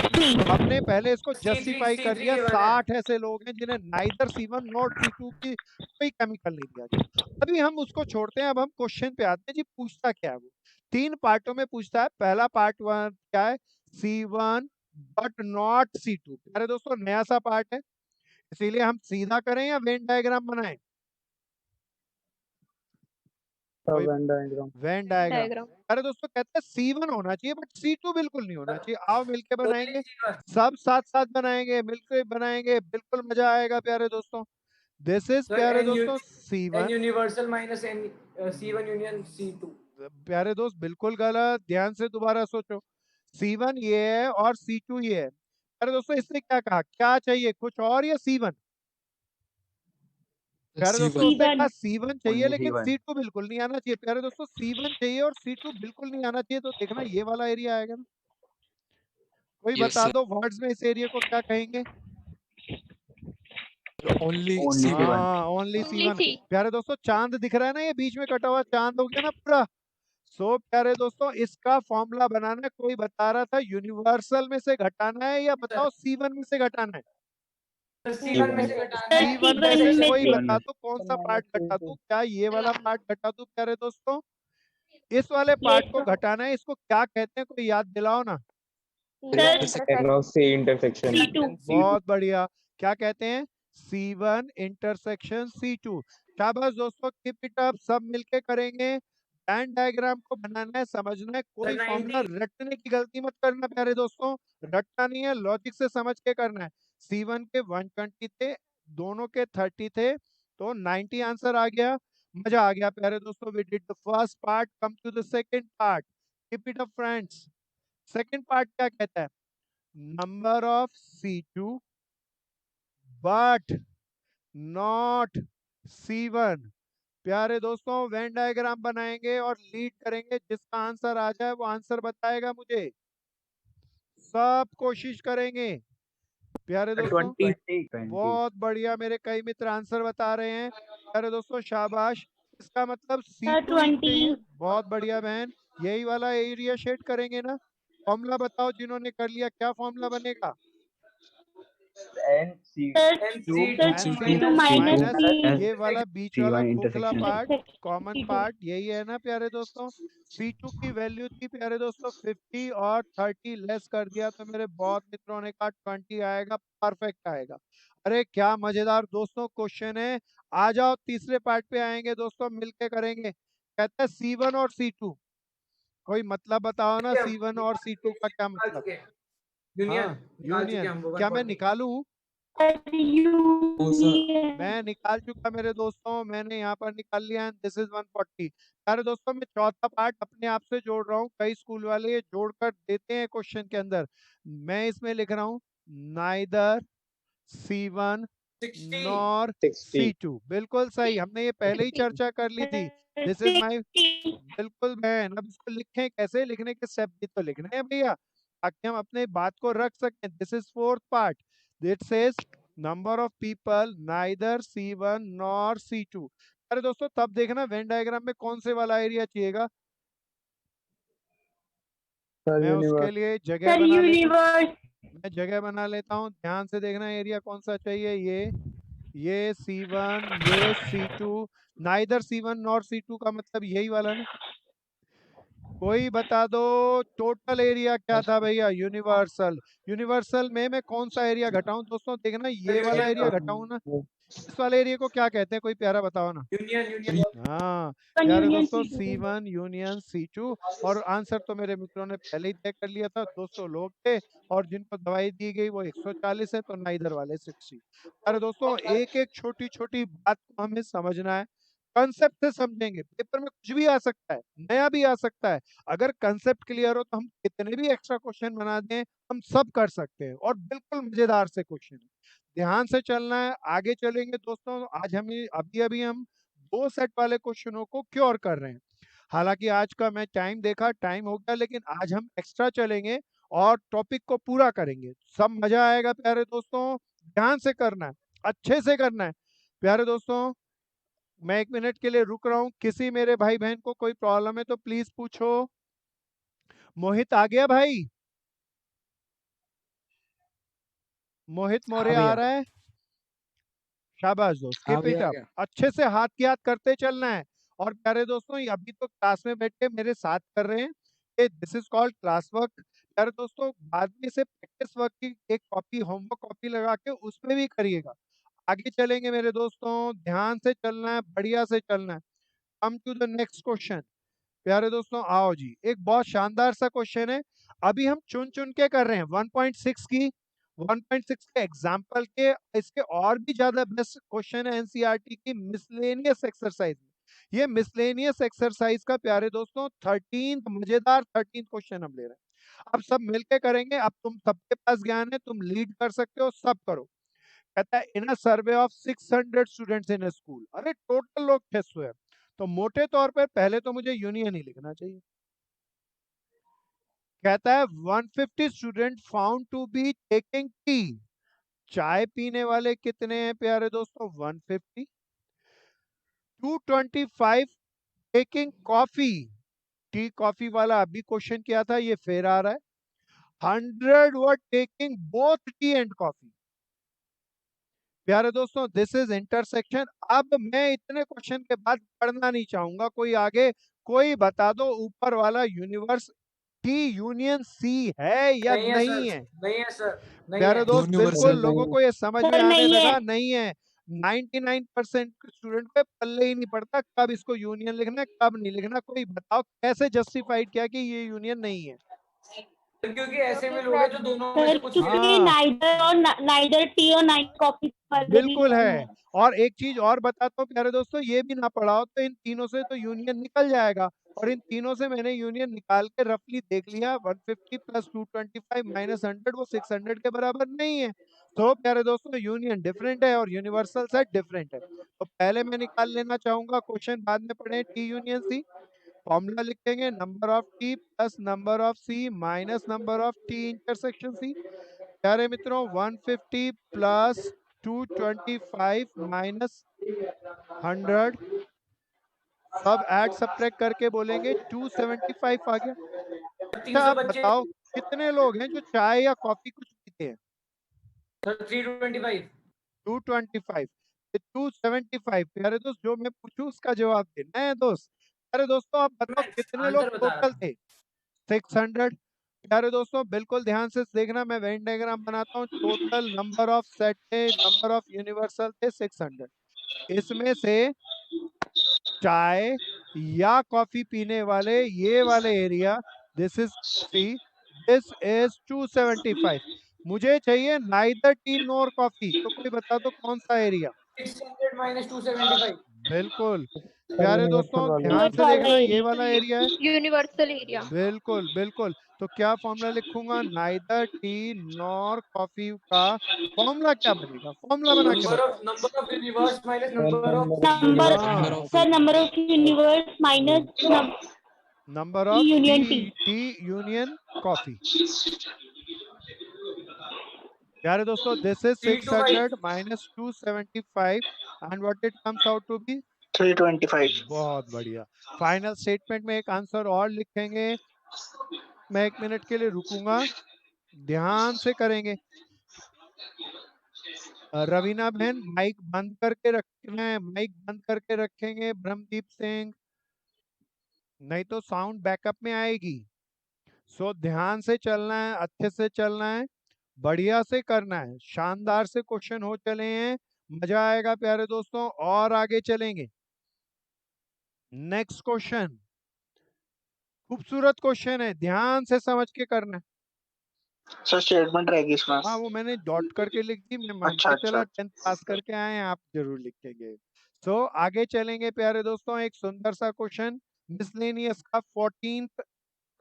हमने पहले इसको जस्टिफाई कर लिया। 60 ऐसे लोग हैं जिन्हें नाइदर C1 नॉट C2 की कोई केमिकल नहीं दिया गया। अभी हम उसको छोड़ते हैं, अब हम क्वेश्चन पे आते हैं जी। पूछता क्या है वो? 3 पार्टों में पूछता है। पहला पार्ट क्या है? C1 but not C2। प्यारे दोस्तों नया सा पार्ट है, इसीलिए हम सीधा करें या वेन डायग्राम बनाएं? सर कोई Venn diagram. Venn diagram. Diagram अरे दोस्तों कहते हैं C1 होना चाहिए बट C2 बिल्कुल नहीं होना चाहिए। आओ मिलके बनाएंगे, C1 सब साथ साथ बनाएंगे, मिलकर बनाएंगे, बिल्कुल मजा आएगा प्यारे दोस्तों। दिस इज सर प्यारे N दोस्तों C1। Universal minus N C1 union C2 प्यारे दोस्त बिल्कुल गलत, ध्यान से दोबारा सोचो। C1 ये है और C2 ये है। प्यारे दोस्तों इसने क्या कहा, क्या चाहिए, कुछ और या C1? प्यारे दोस्तों C1 उसने कहा C1 C1 चाहिए Only लेकिन C1. C2 बिल्कुल नहीं आना चाहिए। प्यारे दोस्तों C1 चाहिए और C2 बिल्कुल नहीं आना चाहिए, तो देखना ये वाला एरिया आएगा ना। कोई Yes, बता sir. दो वर्ड्स में इस एरिया को क्या कहेंगे? Only Only C1. C1. हाँ ओनली Only C1। C. प्यारे दोस्तों चांद दिख रहा है ना, ये बीच में कटा हुआ चांद हो गया ना पूरा। सो प्यारे दोस्तों इसका फॉर्मूला बनाना है। कोई बता रहा था यूनिवर्सल में से घटाना है या बताओ C1 में से घटाना है? C1 में से घटाना है C1 में से C1 कोई में बता दो कौन सा पार्ट घटा दूं? क्या ये वाला पार्ट घटा दूं प्यारे दोस्तों? इस वाले पार्ट को घटाना है, इसको क्या कहते हैं, कोई याद दिलाओ ना। इंटरसेक्शन। C2 बहुत बढ़िया, क्या कहते हैं? C1 intersection C2। शाबाश दोस्तों, कीप इट अप, सब मिलके करेंगे। वेन डायग्राम को बनाना है, समझना है, कोई सर, फॉर्मूला 90 रटने की गलती मत करना प्यारे दोस्तों, रटना नहीं है, लॉजिक से समझ के करना है। C1 के 120 थे, दोनों के 30 थे, तो 90 आंसर आ गया। मजा आ गया प्यारे दोस्तों। We did the first part, come to the second part. Keep it up friends. Second part क्या कहता है? Number of C2 but not C1। प्यारे दोस्तों वेन डायग्राम बनाएंगे और लीड करेंगे, जिसका आंसर आ जाए वो आंसर बताएगा मुझे। सब कोशिश करेंगे प्यारे दोस्तों। 20. बहुत बढ़िया, मेरे कई मित्र आंसर बता रहे हैं प्यारे दोस्तों, शाबाश। इसका मतलब C2 ही 20 चाहिए। बहुत बढ़िया बहन, यही वाला एरिया शेड करेंगे ना। फॉर्मूला बताओ जिन्होंने कर लिया, क्या फॉर्मूला बनेगा? C2 माइनस C ये वाला बीच वाला C1 खोखला intersection. पार्ट, कॉमन पार्ट यही है ना प्यारे दोस्तों। C2 की वैल्यू थी प्यारे दोस्तों 50 और 30 लेस कर दिया तो मेरे बहुत मित्रों ने कहा 20 आएगा, परफेक्ट आएगा। अरे क्या मजेदार दोस्तों क्वेश्चन है। आ जाओ तीसरे पार्ट पे आएंगे दोस्तों, मिलके करेंगे। कहता है C1 और C2, कोई मतलब बताओ ना, C1 और C2 का क्या मतलब? यूनियन हाँ निकाल चुके यूनियन, हम वो क्या मैं 140 निकालूं? मैं निकाल चुका मेरे दोस्तों, मैंने यहाँ पर निकाल लिया है। This is 140। अरे दोस्तों मैं चौथा पार्ट अपने आप से जोड़ रहा हूँ, कई स्कूल वाले ये जोड़कर देते हैं क्वेश्चन के अंदर। मैं इसमें लिख रहा हूँ नाइदर C1 नॉर C2। बिल्कुल सही, हमने ये पहले ही चर्चा कर ली थी। दिस इज माई, बिल्कुल बहन। अब इसको लिखें कैसे, लिखने के स्टेप भी तो लिखने हैं भैया, ताकि हम अपने बात को रख सकें। This is fourth part, that says number of people neither C1 nor C2। अरे दोस्तों तब देखना वेन डायग्राम में कौन से वाला एरिया चाहिएगा, मैं उसके लिए जगह बना लेता हूँ। मैं जगह बना लेता हूँ, ध्यान से देखना एरिया कौन सा चाहिए। ये C1, ये C2। Neither C1 nor C2 का मतलब यही वाला ना। कोई बता दो टोटल एरिया क्या था भैया, यूनिवर्सल। यूनिवर्सल में मैं कौन सा एरिया घटाऊं दोस्तों, देखना ये वाला एरिया घटाऊं ना। इस वाले एरिया को क्या कहते हैं, कोई प्यारा बताओ ना। यूनियन। हाँ प्यारे दोस्तों, C1 यूनियन C2। और आंसर तो मेरे मित्रों ने पहले ही तय कर लिया था, 200 लोग थे और जिनको दवाई दी गई वो 140 है, तो नाइदर वाले 60। अरे दोस्तों एक एक छोटी छोटी बात को हमें समझना है, कंसेप्ट से समझेंगे। पेपर में कुछ भी आ सकता है, नया भी आ सकता है। अगर कंसेप्ट क्लियर हो तो हम कितने भी एक्स्ट्रा क्वेश्चन बना दें, हम सब कर सकते हैं और बिल्कुल मजेदार से क्वेश्चन है। ध्यान से चलना है, आगे चलेंगे दोस्तों। आज हमें अभी हम 2 सेट वाले क्वेश्चनों को क्योर कर रहे हैं। हालांकि आज का मैं टाइम देखा, टाइम हो गया, लेकिन आज हम एक्स्ट्रा चलेंगे और टॉपिक को पूरा करेंगे। सब मजा आएगा प्यारे दोस्तों, ध्यान से करना है, अच्छे से करना है। प्यारे दोस्तों मैं 1 मिनट के लिए रुक रहा हूँ, किसी मेरे भाई बहन को कोई प्रॉब्लम है तो प्लीज पूछो। मोहित आ गया भाई, मोहित मौर्य आ रहा है, शाबाश दोस्त, कीप इट अप। अच्छे से हाथ की हाथ करते चलना है। और प्यारे दोस्तों ये अभी तो क्लास में बैठ के मेरे साथ कर रहे हैं, this is called class work. प्यारे दोस्तों बाद में से प्रैक्टिस वर्क की एक कॉपी, होमवर्क कॉपी लगा के उसमें भी करिएगा। आगे चलेंगे मेरे दोस्तों, ध्यान से चलना है, बढ़िया से चलना है। Come to the next question. प्यारे दोस्तों आओ जी, एक बहुत शानदार सा क्वेश्चन है। अभी हम चुन चुन के कर रहे हैं 1.6 की, 1.6 के एग्जाम्पल के। इसके और भी ज्यादा बेस्ट क्वेश्चन है एनसीईआरटी की मिसलेनियस एक्सरसाइज में। ये मिसलेनियस एक्सरसाइज का प्यारे दोस्तों 13th मजेदार 13th क्वेश्चन हम ले रहे हैं। अब सब मिलके करेंगे, अब तुम सबके पास ज्ञान है, तुम लीड कर सकते हो, सब करो। कहता है in a survey of 600 students in a school. अरे टोटल लोग 600 है, तो मोटे तौर पर पहले तो मुझे यूनियन ही लिखना चाहिए। कहता है 150 student found to be taking tea. चाय पीने वाले कितने हैं प्यारे दोस्तों, 150। 225 टेकिंग कॉफी, टी कॉफी वाला अभी क्वेश्चन किया था, ये फिर आ रहा है। 100 were taking both tea and coffee. प्यारे दोस्तों दिस इज इंटरसेक्शन। अब मैं इतने क्वेश्चन के बाद पढ़ना नहीं चाहूंगा, कोई आगे कोई बता दो ऊपर वाला यूनिवर्स टी यूनियन सी है या नहीं है। नहीं है सर, प्यारे दोस्त बिल्कुल लोगों को ये समझ में आने लगा, नहीं है। 99% स्टूडेंट को पल्ले ही नहीं पड़ता कब इसको यूनियन लिखना है कब नहीं लिखना। कोई बताओ कैसे जस्टिफाइड किया कि ये यूनियन नहीं है। क्योंकि ऐसे में लोग हैं जो दोनों में से कुछ नाइदर टी और नाइदर कॉफी बिल्कुल है। और एक चीज और बताता हूँ प्यारे दोस्तों, ये भी ना पढ़ाओ तो इन तीनों से तो यूनियन निकल जाएगा। और इन तीनों से मैंने यूनियन निकाल के रफली देख लिया, 150 प्लस 225 माइनस 100 वो 600 के बराबर नहीं है। तो प्यारे दोस्तों यूनियन डिफरेंट है और यूनिवर्सल सेट डिफरेंट है। तो पहले मैं निकाल लेना चाहूंगा, क्वेश्चन बाद में पढ़े, टी यूनियन सी। फॉर्मूला लिखेंगे number of T plus number of C minus number of T intersection C. प्यारे मित्रों 150 प्लस 225 माइनस 100 सब ऐड सब्ट्रैक्ट करके बोलेंगे 275 आ गया। अच्छा अब बताओ कितने लोग हैं जो चाय या कॉफी कुछ पीते हैं। 325 225 275। प्यारे दोस्त जो मैं पूछूं उसका जवाब देना है दोस्त। प्यारे दोस्तों आप बताओ कितने लोग टोटल थे, 600। प्यारे दोस्तों बिल्कुल ध्यान से देखना, मैं वेन डायग्राम बनाता हूँ। टोटल नंबर ऑफ सेट थे, नंबर ऑफ यूनिवर्सल थे 600। इसमें से चाय या कॉफी पीने वाले ये वाले area, this is 3, this is 275। मुझे चाहिए नाइदर टी नोर कॉफी, तो कोई बता दो कौन सा एरिया। 600 minus 275 बिल्कुल प्यारे दोस्तों, यूनिवर्सल ध्यान से वाला देखना, ये वाला एरिया है। Universal area. बिल्कुल बिल्कुल। तो क्या फॉर्मूला लिखूंगा, नाइदर टी नॉर कॉफी का फॉर्मूला क्या बनेगा, फॉर्मूला बना के बताओ। number of universe minus number of number हाँ, sir number of universe minus number of union T union coffee. प्यारे दोस्तों, this is 600 minus 275 and what it comes out to be 325। बहुत बढ़िया। फाइनल स्टेटमेंट में एक आंसर और लिखेंगे। मैं 1 मिनट के लिए रुकूंगा, ध्यान से करेंगे। रवीना बहन माइक बंद करके रखना है, माइक बंद करके रखेंगे। ब्रह्मदीप सिंह, नहीं तो साउंड बैकअप में आएगी। सो ध्यान से चलना है, अच्छे से चलना है, बढ़िया से करना है। शानदार से क्वेश्चन हो चले हैं, मजा आएगा प्यारे दोस्तों, और आगे चलेंगे। नेक्स्ट क्वेश्चन, खूबसूरत क्वेश्चन है, ध्यान से समझ के करना है। सर स्टेटमेंट रहेगी इसमें। हाँ, वो मैंने डॉट करके लिख दी, मैं मान अच्छा के चला अच्छा 10th पास करके आए हैं, आप जरूर लिखेंगे। सो आगे चलेंगे प्यारे दोस्तों, एक सुंदर सा क्वेश्चन मिसलेनियस का 14th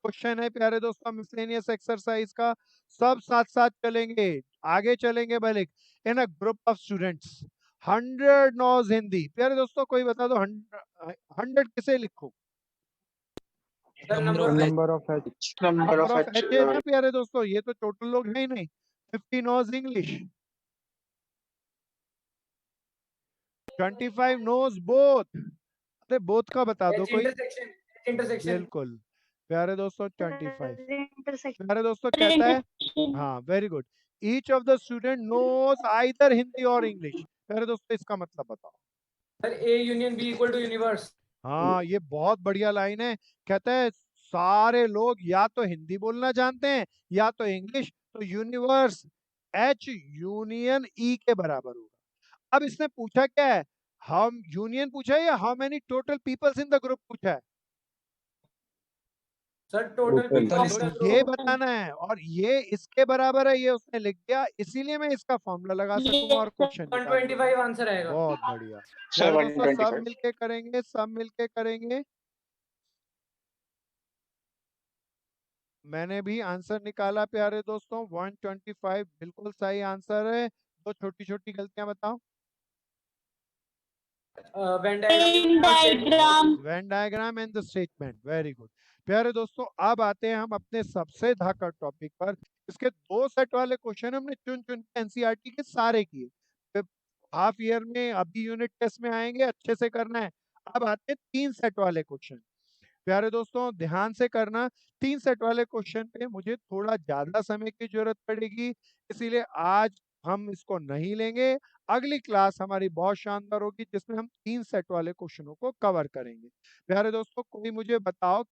क्वेश्चन है प्यारे दोस्तों, मिसलेनियस एक्सरसाइज का। सब साथ साथ चलेंगे, आगे चलेंगे। बलिक in a group of students 100 knows Hindi. प्यारे दोस्तों कोई बता दो 100 किसे लिखो। Number of H. Number number of of H. H है ना प्यारे दोस्तों, ये तो टोटल लोग है ही नहीं। 50 नॉज इंग्लिश, 25 नोज बोथ। अरे बोथ का बता दो कोई। intersection बिल्कुल प्यारे दोस्तों 25। प्यारे दोस्तों कहता है, हाँ very good, each of the student knows either Hindi और इंग्लिश। प्यारे दोस्तों इसका मतलब बताओ। Sir A union B equal to universe। हाँ, ये बहुत बढ़िया लाइन है। कहता है सारे लोग या तो हिंदी बोलना जानते हैं या तो इंग्लिश, तो यूनिवर्स H यूनियन E के बराबर होगा। अब इसने पूछा क्या है, हम यूनियन पूछा है या how many total peoples in the group पूछा है। सर टोटल तो ये बताना है, और ये इसके बराबर है, ये उसने लिख दिया, इसीलिए मैं इसका फॉर्मूला लगा सकूंगा और क्वेश्चन 125 आंसर आएगा। बहुत बढ़िया। सर यार दोस्तों सब 125। मिलके करेंगे, सब मिलके करेंगे। मैंने भी आंसर निकाला प्यारे दोस्तों, 125 बिल्कुल सही आंसर है। तो छोटी छोटी गलतियां बताओ। Venn diagram Venn diagram and the statement, very good. प्यारे दोस्तों अब आते हैं हम अपने सबसे धाकड़ टॉपिक पर। इसके 2 सेट वाले क्वेश्चन हमने चुन चुन के एनसीईआरटी के सारे किए। हाफ ईयर में अभी यूनिट टेस्ट में आएंगे, अच्छे से करना है। अब आते हैं 3 सेट वाले क्वेश्चन। प्यारे दोस्तों ध्यान से करना, 3 सेट वाले क्वेश्चन पे मुझे थोड़ा ज्यादा समय की जरूरत पड़ेगी, इसीलिए आज हम इसको नहीं लेंगे। अगली क्लास हमारी बहुत शानदार होगी, जिसमें हम 3 सेट वाले क्वेश्चनों को कवर करेंगे। प्यारे दोस्तों कोई मुझे बताओ